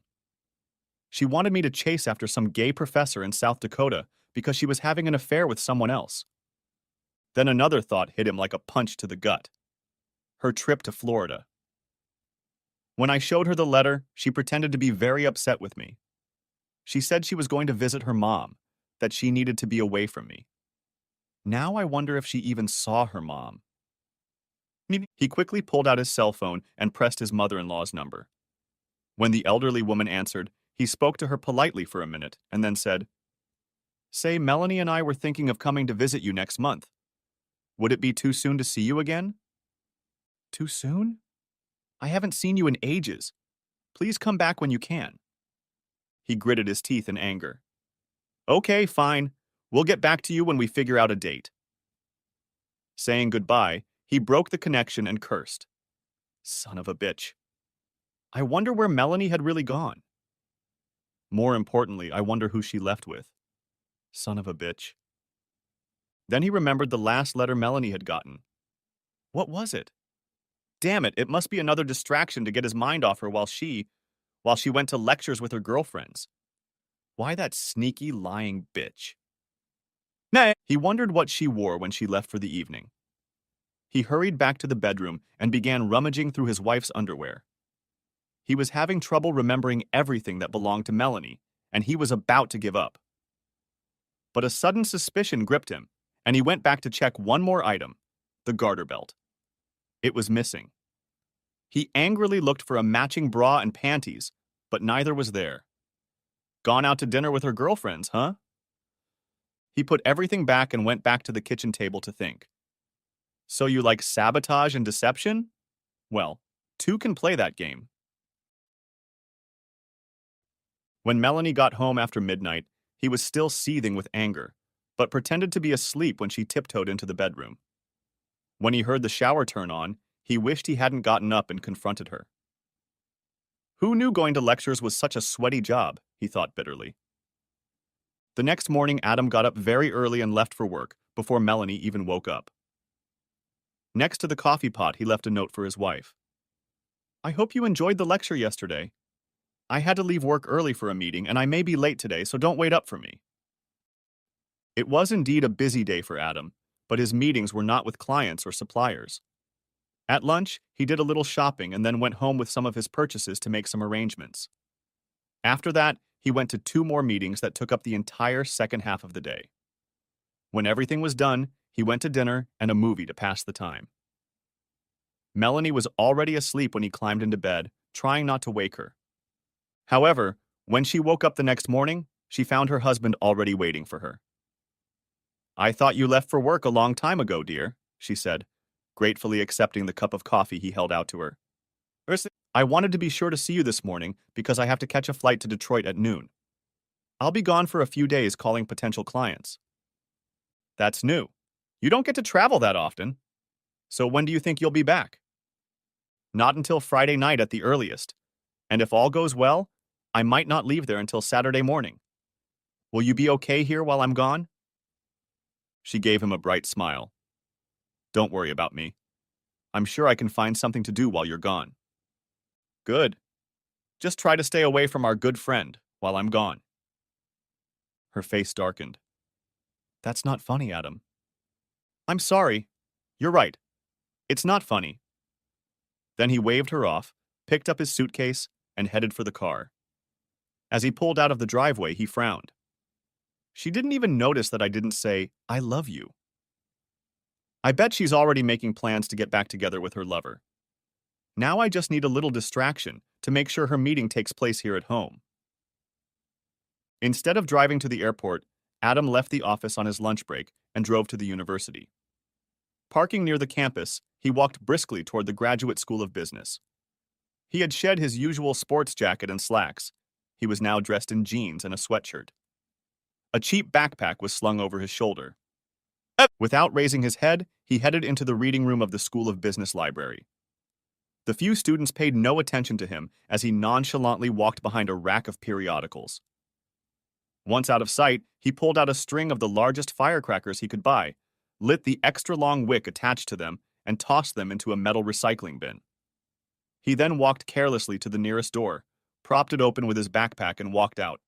She wanted me to chase after some gay professor in South Dakota because she was having an affair with someone else. Then another thought hit him like a punch to the gut. Her trip to Florida. When I showed her the letter, she pretended to be very upset with me. She said she was going to visit her mom, that she needed to be away from me. Now I wonder if she even saw her mom. He quickly pulled out his cell phone and pressed his mother-in-law's number. When the elderly woman answered, he spoke to her politely for a minute and then said, Say, Melanie and I were thinking of coming to visit you next month. Would it be too soon to see you again? Too soon? I haven't seen you in ages. Please come back when you can. He gritted his teeth in anger. Okay, fine. We'll get back to you when we figure out a date. Saying goodbye, he broke the connection and cursed. Son of a bitch. I wonder where Melanie had really gone. More importantly, I wonder who she left with. Son of a bitch. Then he remembered the last letter Melanie had gotten. What was it? Damn it, it must be another distraction to get his mind off her while she went to lectures with her girlfriends. Why that sneaky, lying bitch? Nay. He wondered what she wore when she left for the evening. He hurried back to the bedroom and began rummaging through his wife's underwear. He was having trouble remembering everything that belonged to Melanie, and he was about to give up. But a sudden suspicion gripped him, and he went back to check one more item, the garter belt. It was missing. He angrily looked for a matching bra and panties, but neither was there. Gone out to dinner with her girlfriends, huh? He put everything back and went back to the kitchen table to think. So you like sabotage and deception? Well, two can play that game. When Melanie got home after midnight, he was still seething with anger, but pretended to be asleep when she tiptoed into the bedroom. When he heard the shower turn on, he wished he hadn't gotten up and confronted her. Who knew going to lectures was such a sweaty job, he thought bitterly. The next morning, Adam got up very early and left for work, before Melanie even woke up. Next to the coffee pot, he left a note for his wife. I hope you enjoyed the lecture yesterday. I had to leave work early for a meeting, and I may be late today, so don't wait up for me. It was indeed a busy day for Adam, but his meetings were not with clients or suppliers. At lunch, he did a little shopping and then went home with some of his purchases to make some arrangements. After that, he went to 2 more meetings that took up the entire second half of the day. When everything was done, he went to dinner and a movie to pass the time. Melanie was already asleep when he climbed into bed, trying not to wake her. However, when she woke up the next morning, she found her husband already waiting for her. I thought you left for work a long time ago, dear, she said, gratefully accepting the cup of coffee he held out to her. I wanted to be sure to see you this morning because I have to catch a flight to Detroit at noon. I'll be gone for a few days calling potential clients. That's new. You don't get to travel that often. So when do you think you'll be back? Not until Friday night at the earliest. And if all goes well, I might not leave there until Saturday morning. Will you be okay here while I'm gone? She gave him a bright smile. Don't worry about me. I'm sure I can find something to do while you're gone. Good. Just try to stay away from our good friend while I'm gone. Her face darkened. That's not funny, Adam. I'm sorry. You're right. It's not funny. Then he waved her off, picked up his suitcase, and headed for the car. As he pulled out of the driveway, he frowned. She didn't even notice that I didn't say, I love you. I bet she's already making plans to get back together with her lover. Now I just need a little distraction to make sure her meeting takes place here at home. Instead of driving to the airport, Adam left the office on his lunch break and drove to the university. Parking near the campus, he walked briskly toward the Graduate School of Business. He had shed his usual sports jacket and slacks. He was now dressed in jeans and a sweatshirt. A cheap backpack was slung over his shoulder. Without raising his head, he headed into the reading room of the School of Business library. The few students paid no attention to him as he nonchalantly walked behind a rack of periodicals. Once out of sight, he pulled out a string of the largest firecrackers he could buy, lit the extra-long wick attached to them, and tossed them into a metal recycling bin. He then walked carelessly to the nearest door, propped it open with his backpack, and walked out.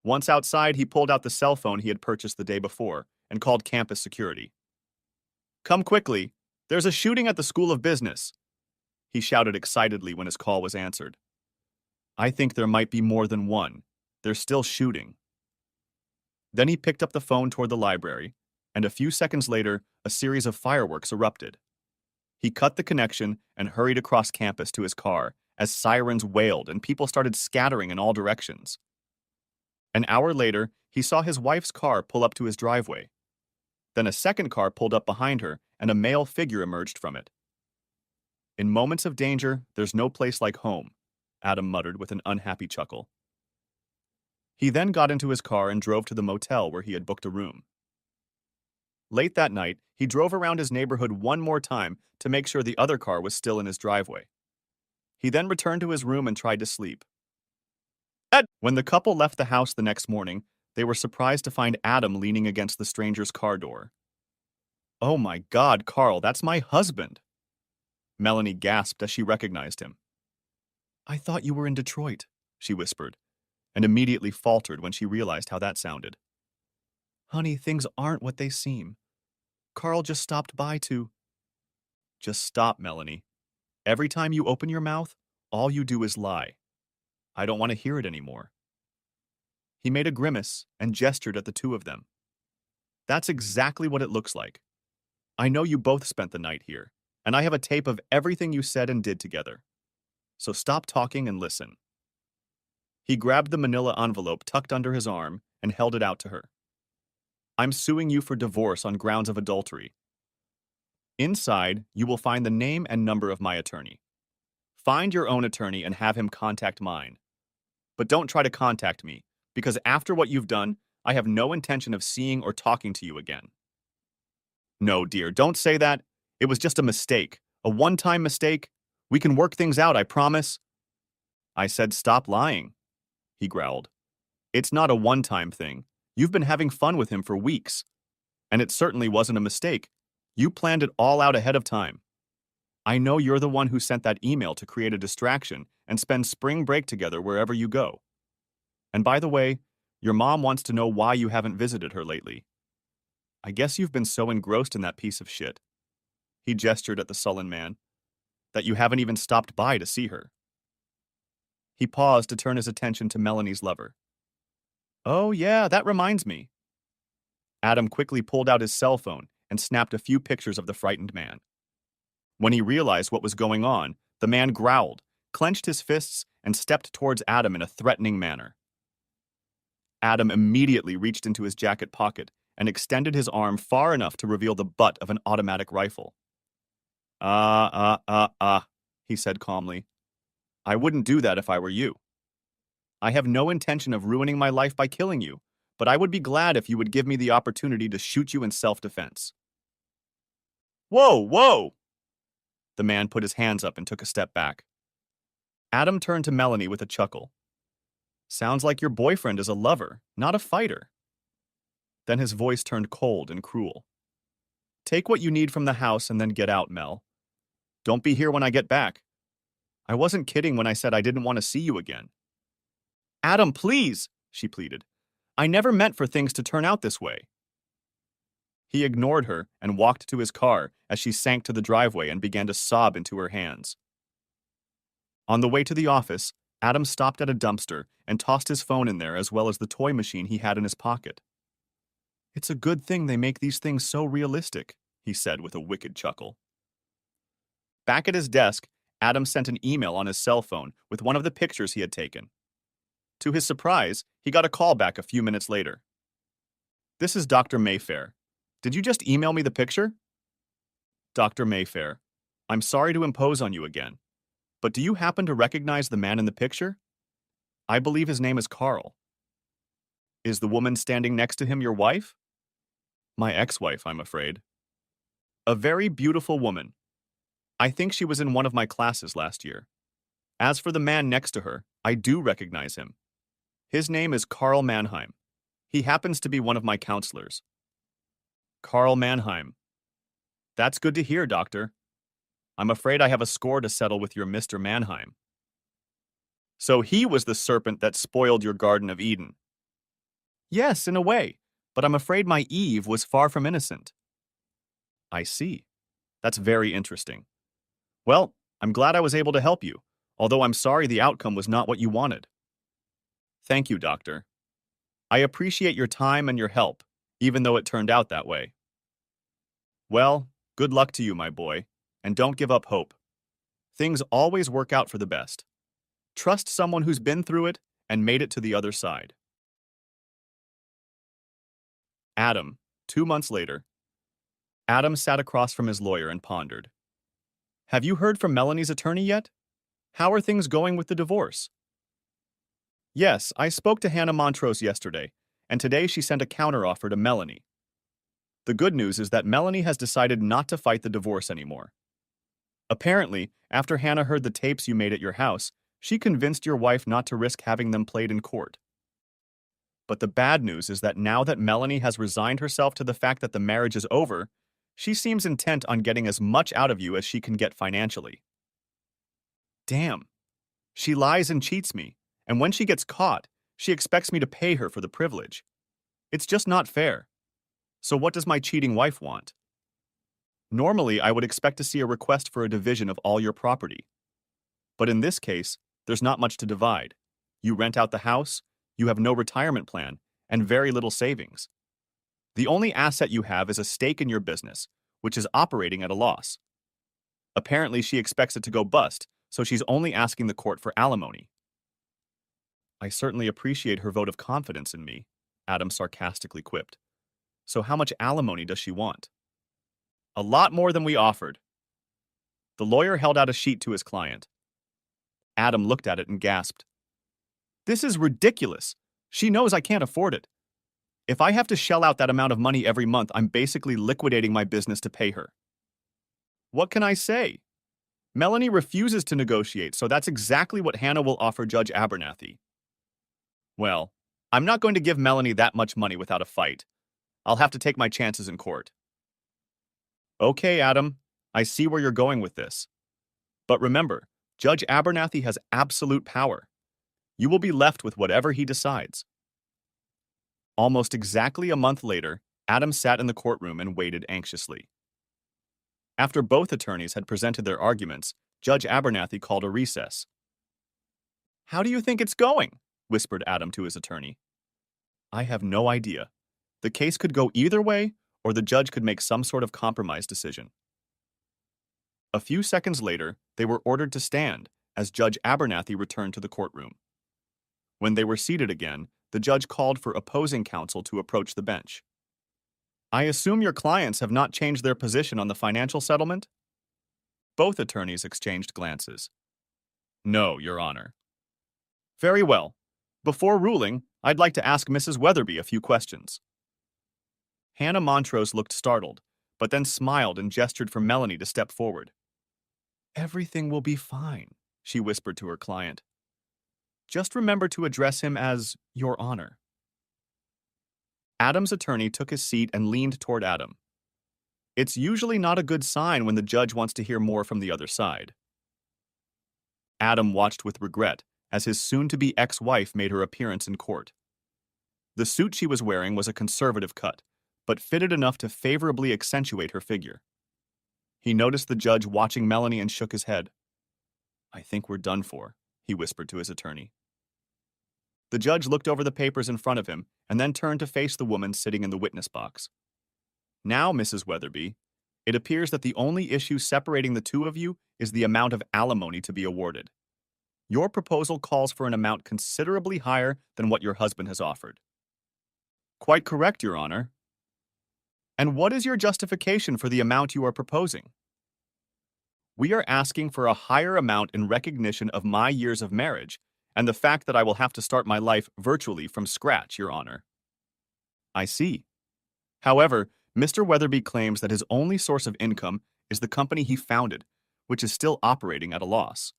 Once outside, he pulled out the cell phone he had purchased the day before and called campus security. Come quickly, there's a shooting at the School of Business, he shouted excitedly when his call was answered. I think there might be more than one. They're still shooting. Then he picked up the phone toward the library, and a few seconds later, a series of fireworks erupted. He cut the connection and hurried across campus to his car as sirens wailed and people started scattering in all directions. An hour later, he saw his wife's car pull up to his driveway. Then a second car pulled up behind her, and a male figure emerged from it. In moments of danger, there's no place like home, Adam muttered with an unhappy chuckle. He then got into his car and drove to the motel where he had booked a room. Late that night, he drove around his neighborhood one more time to make sure the other car was still in his driveway. He then returned to his room and tried to sleep. When the couple left the house the next morning, they were surprised to find Adam leaning against the stranger's car door. "Oh my God, Carl, that's my husband!" Melanie gasped as she recognized him. "I thought you were in Detroit," she whispered, and immediately faltered when she realized how that sounded. "Honey, things aren't what they seem. Carl just stopped by to—" "Just stop, Melanie. Every time you open your mouth, all you do is lie. I don't want to hear it anymore." He made a grimace and gestured at the two of them. "That's exactly what it looks like. I know you both spent the night here, and I have a tape of everything you said and did together. So stop talking and listen." He grabbed the manila envelope tucked under his arm and held it out to her. "I'm suing you for divorce on grounds of adultery. Inside, you will find the name and number of my attorney. Find your own attorney and have him contact mine. But don't try to contact me, because after what you've done, I have no intention of seeing or talking to you again." "No, dear, don't say that. It was just a mistake. A one-time mistake. We can work things out, I promise." "I said stop lying," he growled. "It's not a one-time thing. You've been having fun with him for weeks. And it certainly wasn't a mistake. You planned it all out ahead of time. I know you're the one who sent that email to create a distraction and spend spring break together wherever you go. And by the way, your mom wants to know why you haven't visited her lately. I guess you've been so engrossed in that piece of shit," he gestured at the sullen man, "that you haven't even stopped by to see her." He paused to turn his attention to Melanie's lover. "Oh yeah, that reminds me." Adam quickly pulled out his cell phone and snapped a few pictures of the frightened man. When he realized what was going on, the man growled, clenched his fists, and stepped towards Adam in a threatening manner. Adam immediately reached into his jacket pocket and extended his arm far enough to reveal the butt of an automatic rifle. He said calmly. "I wouldn't do that if I were you. I have no intention of ruining my life by killing you, but I would be glad if you would give me the opportunity to shoot you in self-defense." "Whoa, whoa!" The man put his hands up and took a step back. Adam turned to Melanie with a chuckle. "Sounds like your boyfriend is a lover, not a fighter." Then his voice turned cold and cruel. "Take what you need from the house and then get out, Mel. Don't be here when I get back. I wasn't kidding when I said I didn't want to see you again." "Adam, please," she pleaded. "I never meant for things to turn out this way." He ignored her and walked to his car as she sank to the driveway and began to sob into her hands. On the way to the office, Adam stopped at a dumpster and tossed his phone in there as well as the toy machine he had in his pocket. "It's a good thing they make these things so realistic," he said with a wicked chuckle. Back at his desk, Adam sent an email on his cell phone with one of the pictures he had taken. To his surprise, he got a call back a few minutes later. "This is Dr. Mayfair. Did you just email me the picture?" "Dr. Mayfair, I'm sorry to impose on you again, but do you happen to recognize the man in the picture? I believe his name is Carl." "Is the woman standing next to him your wife?" "My ex-wife, I'm afraid." "A very beautiful woman. I think she was in one of my classes last year. As for the man next to her, I do recognize him. His name is Carl Mannheim. He happens to be one of my counselors." "Carl Mannheim. That's good to hear, doctor. I'm afraid I have a score to settle with your Mr. Mannheim." "So he was the serpent that spoiled your Garden of Eden." "Yes, in a way, but I'm afraid my Eve was far from innocent." "I see. That's very interesting. Well, I'm glad I was able to help you, although I'm sorry the outcome was not what you wanted." "Thank you, doctor. I appreciate your time and your help, even though it turned out that way." "Well, good luck to you, my boy, and don't give up hope. Things always work out for the best. Trust someone who's been through it and made it to the other side." Adam, 2 months later. Adam sat across from his lawyer and pondered. "Have you heard from Melanie's attorney yet? How are things going with the divorce?" Yes, I spoke to Hannah Montrose yesterday, and today she sent a counteroffer to Melanie. The good news is that Melanie has decided not to fight the divorce anymore. Apparently, after Hannah heard the tapes you made at your house, she convinced your wife not to risk having them played in court. But the bad news is that now that Melanie has resigned herself to the fact that the marriage is over, she seems intent on getting as much out of you as she can get financially. Damn. She lies and cheats me, and when she gets caught, she expects me to pay her for the privilege. It's just not fair. So what does my cheating wife want? Normally, I would expect to see a request for a division of all your property. But in this case, there's not much to divide. You rent out the house, you have no retirement plan, and very little savings. The only asset you have is a stake in your business, which is operating at a loss. Apparently, she expects it to go bust, so she's only asking the court for alimony. I certainly appreciate her vote of confidence in me, Adam sarcastically quipped. So how much alimony does she want? A lot more than we offered. The lawyer held out a sheet to his client. Adam looked at it and gasped. This is ridiculous. She knows I can't afford it. If I have to shell out that amount of money every month, I'm basically liquidating my business to pay her. What can I say? Melanie refuses to negotiate, so that's exactly what Hannah will offer Judge Abernathy. Well, I'm not going to give Melanie that much money without a fight. I'll have to take my chances in court. Okay, Adam, I see where you're going with this. But remember, Judge Abernathy has absolute power. You will be left with whatever he decides. Almost exactly a month later, Adam sat in the courtroom and waited anxiously. After both attorneys had presented their arguments, Judge Abernathy called a recess. How do you think it's going? Whispered Adam to his attorney. I have no idea. The case could go either way, or the judge could make some sort of compromise decision. A few seconds later, they were ordered to stand as Judge Abernathy returned to the courtroom. When they were seated again, the judge called for opposing counsel to approach the bench. I assume your clients have not changed their position on the financial settlement? Both attorneys exchanged glances. No, Your Honor. Very well. Before ruling, I'd like to ask Mrs. Weatherby a few questions. Hannah Montrose looked startled, but then smiled and gestured for Melanie to step forward. Everything will be fine, she whispered to her client. Just remember to address him as Your Honor. Adam's attorney took his seat and leaned toward Adam. It's usually not a good sign when the judge wants to hear more from the other side. Adam watched with regret as his soon-to-be ex-wife made her appearance in court. The suit she was wearing was a conservative cut, but fitted enough to favorably accentuate her figure. He noticed the judge watching Melanie and shook his head. I think we're done for, he whispered to his attorney. The judge looked over the papers in front of him and then turned to face the woman sitting in the witness box. Now, Mrs. Weatherby, it appears that the only issue separating the two of you is the amount of alimony to be awarded. Your proposal calls for an amount considerably higher than what your husband has offered. Quite correct, Your Honor. And what is your justification for the amount you are proposing? We are asking for a higher amount in recognition of my years of marriage and the fact that I will have to start my life virtually from scratch, Your Honor. I see. However, Mr. Weatherby claims that his only source of income is the company he founded, which is still operating at a loss.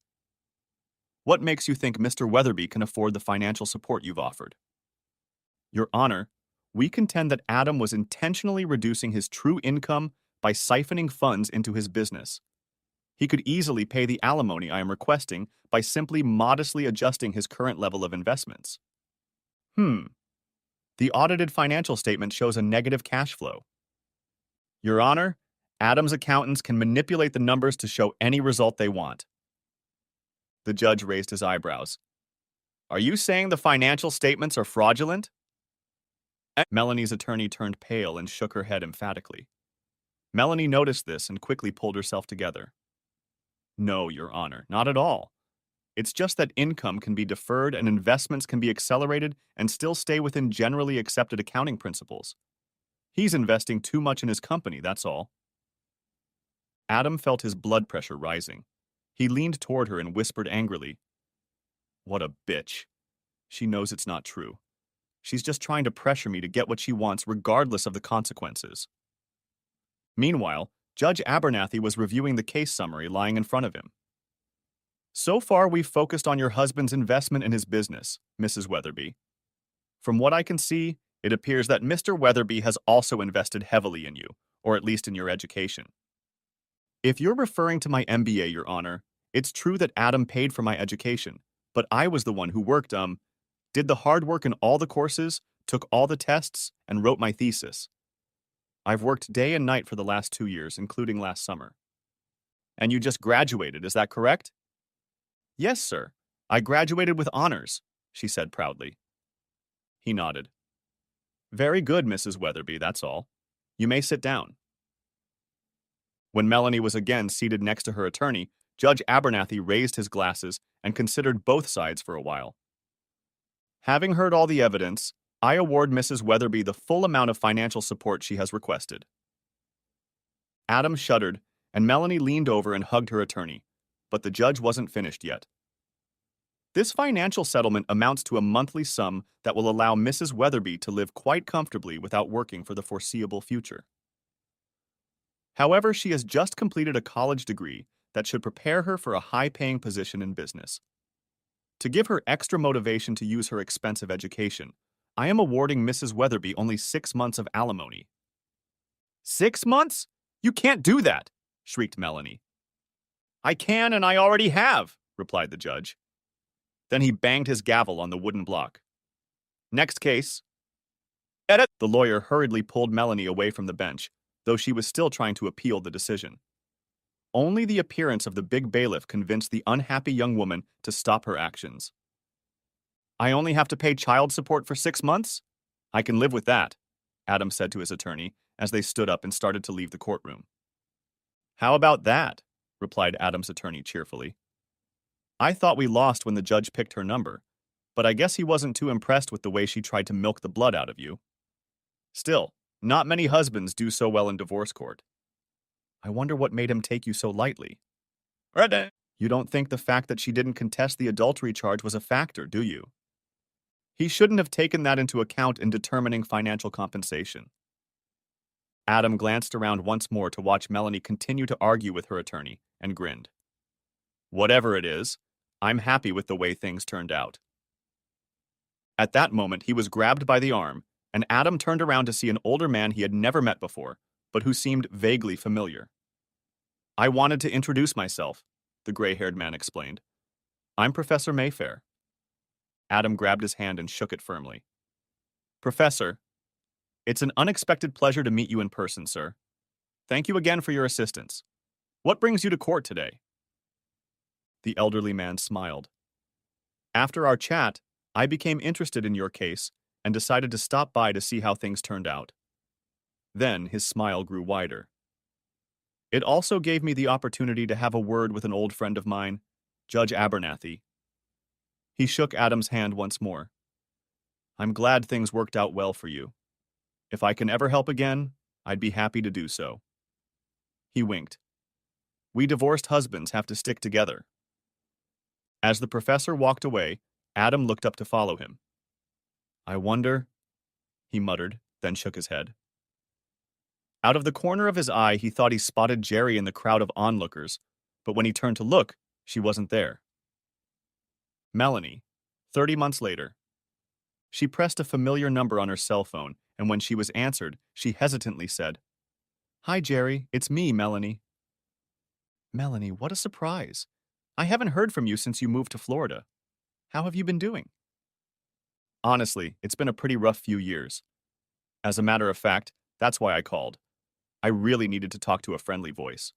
What makes you think Mr. Weatherby can afford the financial support you've offered? Your Honor, we contend that Adam was intentionally reducing his true income by siphoning funds into his business. He could easily pay the alimony I am requesting by simply modestly adjusting his current level of investments. The audited financial statement shows a negative cash flow. Your Honor, Adam's accountants can manipulate the numbers to show any result they want. The judge raised his eyebrows. Are you saying the financial statements are fraudulent? Melanie's attorney turned pale and shook her head emphatically. Melanie noticed this and quickly pulled herself together. No, Your Honor, not at all. It's just that income can be deferred and investments can be accelerated and still stay within generally accepted accounting principles. He's investing too much in his company, that's all. Adam felt his blood pressure rising. He leaned toward her and whispered angrily, What a bitch. She knows it's not true. She's just trying to pressure me to get what she wants regardless of the consequences. Meanwhile, Judge Abernathy was reviewing the case summary lying in front of him. So far, we've focused on your husband's investment in his business, Mrs. Weatherby. From what I can see, it appears that Mr. Weatherby has also invested heavily in you, or at least in your education. If you're referring to my MBA, Your Honor, it's true that Adam paid for my education, but I was the one who did the hard work in all the courses, took all the tests, and wrote my thesis. I've worked day and night for the last 2 years, including last summer. And you just graduated, is that correct? Yes, sir. I graduated with honors, she said proudly. He nodded. Very good, Mrs. Weatherby, that's all. You may sit down. When Melanie was again seated next to her attorney, Judge Abernathy raised his glasses and considered both sides for a while. Having heard all the evidence, I award Mrs. Weatherby the full amount of financial support she has requested. Adam shuddered, and Melanie leaned over and hugged her attorney, but the judge wasn't finished yet. This financial settlement amounts to a monthly sum that will allow Mrs. Weatherby to live quite comfortably without working for the foreseeable future. However, she has just completed a college degree that should prepare her for a high-paying position in business. To give her extra motivation to use her expensive education, I am awarding Mrs. Weatherby only 6 months of alimony. 6 months? You can't do that, shrieked Melanie. I can, and I already have, replied the judge. Then he banged his gavel on the wooden block. Next case. Edit. The lawyer hurriedly pulled Melanie away from the bench, though she was still trying to appeal the decision. Only the appearance of the big bailiff convinced the unhappy young woman to stop her actions. I only have to pay child support for 6 months? I can live with that, Adam said to his attorney as they stood up and started to leave the courtroom. How about that? Replied Adam's attorney cheerfully. I thought we lost when the judge picked her number, but I guess he wasn't too impressed with the way she tried to milk the blood out of you. Still, not many husbands do so well in divorce court. I wonder what made him take you so lightly. You don't think the fact that she didn't contest the adultery charge was a factor, do you? He shouldn't have taken that into account in determining financial compensation. Adam glanced around once more to watch Melanie continue to argue with her attorney, and grinned. Whatever it is, I'm happy with the way things turned out. At that moment, he was grabbed by the arm, and Adam turned around to see an older man he had never met before, but who seemed vaguely familiar. I wanted to introduce myself, the gray-haired man explained. I'm Professor Mayfair. Adam grabbed his hand and shook it firmly. Professor, it's an unexpected pleasure to meet you in person, sir. Thank you again for your assistance. What brings you to court today? The elderly man smiled. After our chat, I became interested in your case and decided to stop by to see how things turned out. Then his smile grew wider. It also gave me the opportunity to have a word with an old friend of mine, Judge Abernathy. He shook Adam's hand once more. I'm glad things worked out well for you. If I can ever help again, I'd be happy to do so. He winked. We divorced husbands have to stick together. As the professor walked away, Adam looked up to follow him. I wonder, he muttered, then shook his head. Out of the corner of his eye, he thought he spotted Jerry in the crowd of onlookers, but when he turned to look, she wasn't there. Melanie, 30 months later. She pressed a familiar number on her cell phone, and when she was answered, she hesitantly said, Hi, Jerry, it's me, Melanie. Melanie, what a surprise. I haven't heard from you since you moved to Florida. How have you been doing? Honestly, it's been a pretty rough few years. As a matter of fact, that's why I called. I really needed to talk to a friendly voice.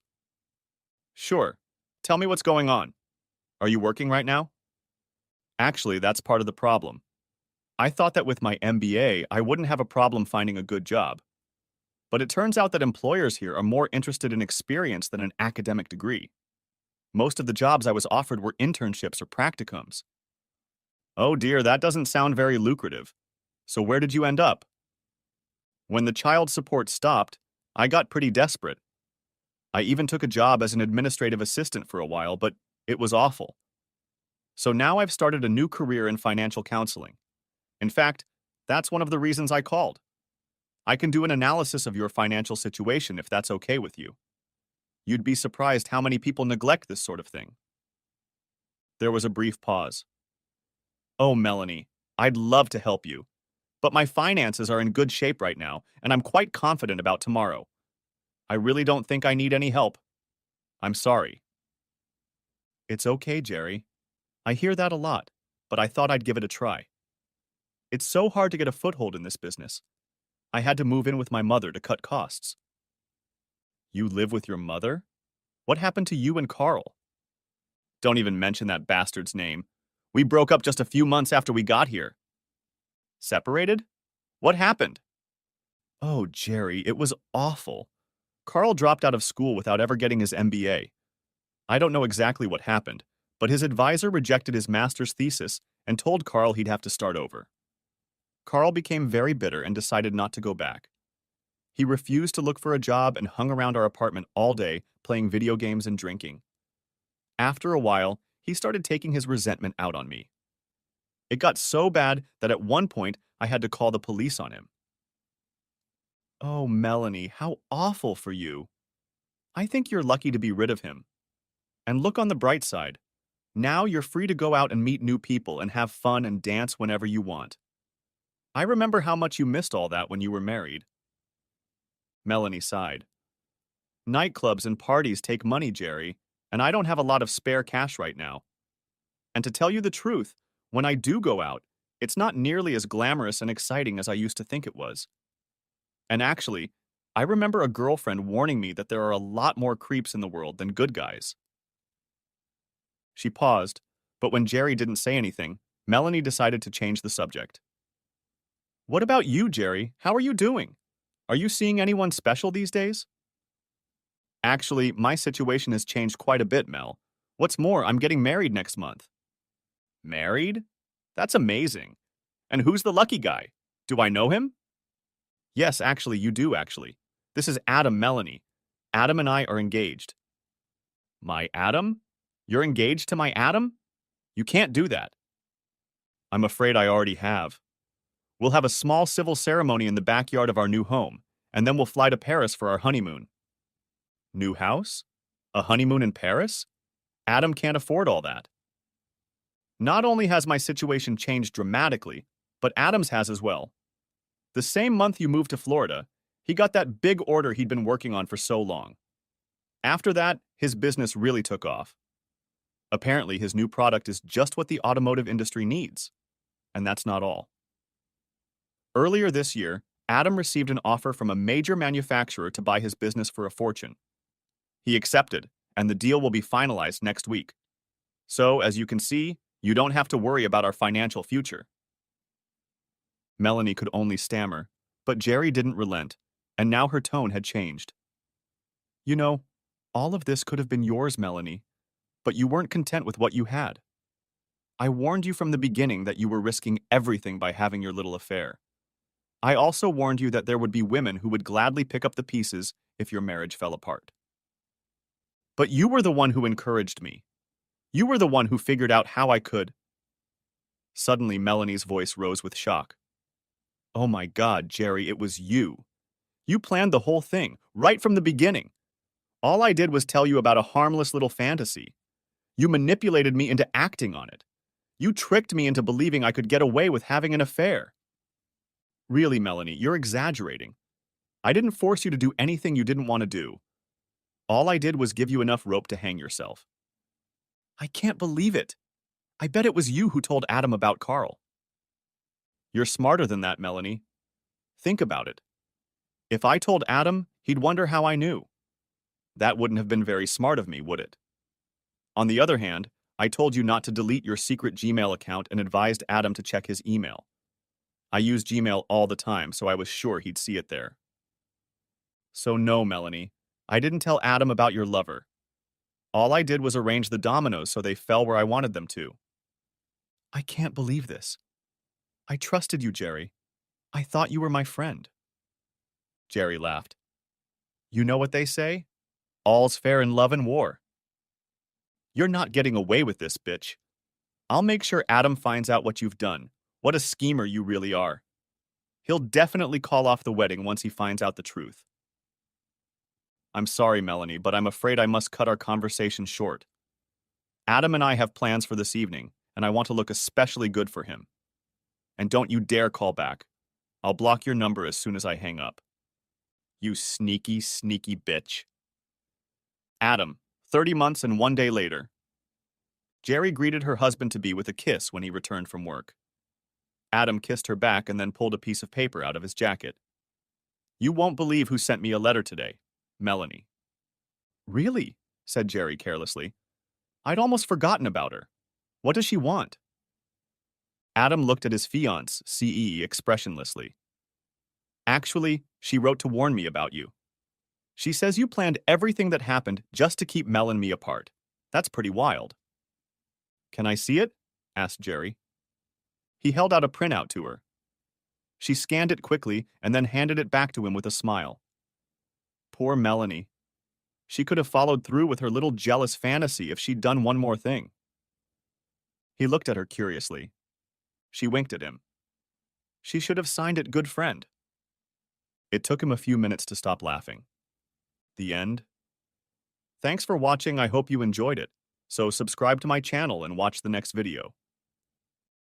Sure. Tell me what's going on. Are you working right now? Actually, that's part of the problem. I thought that with my MBA, I wouldn't have a problem finding a good job. But it turns out that employers here are more interested in experience than an academic degree. Most of the jobs I was offered were internships or practicums. Oh dear, that doesn't sound very lucrative. So where did you end up? When the child support stopped, I got pretty desperate. I even took a job as an administrative assistant for a while, but it was awful. So now I've started a new career in financial counseling. In fact, that's one of the reasons I called. I can do an analysis of your financial situation if that's okay with you. You'd be surprised how many people neglect this sort of thing. There was a brief pause. Oh, Melanie, I'd love to help you, but my finances are in good shape right now, and I'm quite confident about tomorrow. I really don't think I need any help. I'm sorry. It's okay, Jerry. I hear that a lot, but I thought I'd give it a try. It's so hard to get a foothold in this business. I had to move in with my mother to cut costs. You live with your mother? What happened to you and Carl? Don't even mention that bastard's name. We broke up just a few months after we got here. Separated? What happened? Oh, Jerry, it was awful. Carl dropped out of school without ever getting his MBA. I don't know exactly what happened, but his advisor rejected his master's thesis and told Carl he'd have to start over. Carl became very bitter and decided not to go back. He refused to look for a job and hung around our apartment all day, playing video games and drinking. After a while, he started taking his resentment out on me. It got so bad that at one point I had to call the police on him. Oh, Melanie, how awful for you. I think you're lucky to be rid of him. And look on the bright side. Now you're free to go out and meet new people and have fun and dance whenever you want. I remember how much you missed all that when you were married. Melanie sighed. Nightclubs and parties take money, Jerry, and I don't have a lot of spare cash right now. And to tell you the truth, when I do go out, it's not nearly as glamorous and exciting as I used to think it was. And actually, I remember a girlfriend warning me that there are a lot more creeps in the world than good guys. She paused, but when Jerry didn't say anything, Melanie decided to change the subject. What about you, Jerry? How are you doing? Are you seeing anyone special these days? Actually, my situation has changed quite a bit, Mel. What's more, I'm getting married next month. Married? That's amazing. And who's the lucky guy? Do I know him? Yes, actually, you do, actually. This is Adam, Melanie. Adam and I are engaged. My Adam? You're engaged to my Adam? You can't do that. I'm afraid I already have. We'll have a small civil ceremony in the backyard of our new home, and then we'll fly to Paris for our honeymoon. New house? A honeymoon in Paris? Adam can't afford all that. Not only has my situation changed dramatically, but Adam's has as well. The same month you moved to Florida, he got that big order he'd been working on for so long. After that, his business really took off. Apparently, his new product is just what the automotive industry needs. And that's not all. Earlier this year, Adam received an offer from a major manufacturer to buy his business for a fortune. He accepted, and the deal will be finalized next week. So, as you can see, you don't have to worry about our financial future. Melanie could only stammer, but Jerry didn't relent, and now her tone had changed. You know, all of this could have been yours, Melanie, but you weren't content with what you had. I warned you from the beginning that you were risking everything by having your little affair. I also warned you that there would be women who would gladly pick up the pieces if your marriage fell apart. But you were the one who encouraged me. You were the one who figured out how I could. Suddenly, Melanie's voice rose with shock. Oh my God, Jerry, it was you. You planned the whole thing, right from the beginning. All I did was tell you about a harmless little fantasy. You manipulated me into acting on it. You tricked me into believing I could get away with having an affair. Really, Melanie, you're exaggerating. I didn't force you to do anything you didn't want to do. All I did was give you enough rope to hang yourself. I can't believe it. I bet it was you who told Adam about Carl. You're smarter than that, Melanie. Think about it. If I told Adam, he'd wonder how I knew. That wouldn't have been very smart of me, would it? On the other hand, I told you not to delete your secret Gmail account and advised Adam to check his email. I use Gmail all the time, so I was sure he'd see it there. So no, Melanie, I didn't tell Adam about your lover. All I did was arrange the dominoes so they fell where I wanted them to. I can't believe this. I trusted you, Jerry. I thought you were my friend. Jerry laughed. You know what they say? All's fair in love and war. You're not getting away with this, bitch. I'll make sure Adam finds out what you've done. What a schemer you really are. He'll definitely call off the wedding once he finds out the truth. I'm sorry, Melanie, but I'm afraid I must cut our conversation short. Adam and I have plans for this evening, and I want to look especially good for him. And don't you dare call back. I'll block your number as soon as I hang up. You sneaky, sneaky bitch. Adam, 30 months and 1 day later. Jerry greeted her husband-to-be with a kiss when he returned from work. Adam kissed her back and then pulled a piece of paper out of his jacket. You won't believe who sent me a letter today. Melanie. Really? Said Jerry carelessly. I'd almost forgotten about her. What does she want? Adam looked at his fiancée, CE, expressionlessly. Actually, she wrote to warn me about you. She says you planned everything that happened just to keep Mel and me apart. That's pretty wild. Can I see it? Asked Jerry. He held out a printout to her. She scanned it quickly and then handed it back to him with a smile. Poor Melanie. She could have followed through with her little jealous fantasy if she'd done one more thing. He looked at her curiously. She winked at him. She should have signed it good friend. It took him a few minutes to stop laughing. The end. Thanks for watching. I hope you enjoyed it. So subscribe to my channel and watch the next video.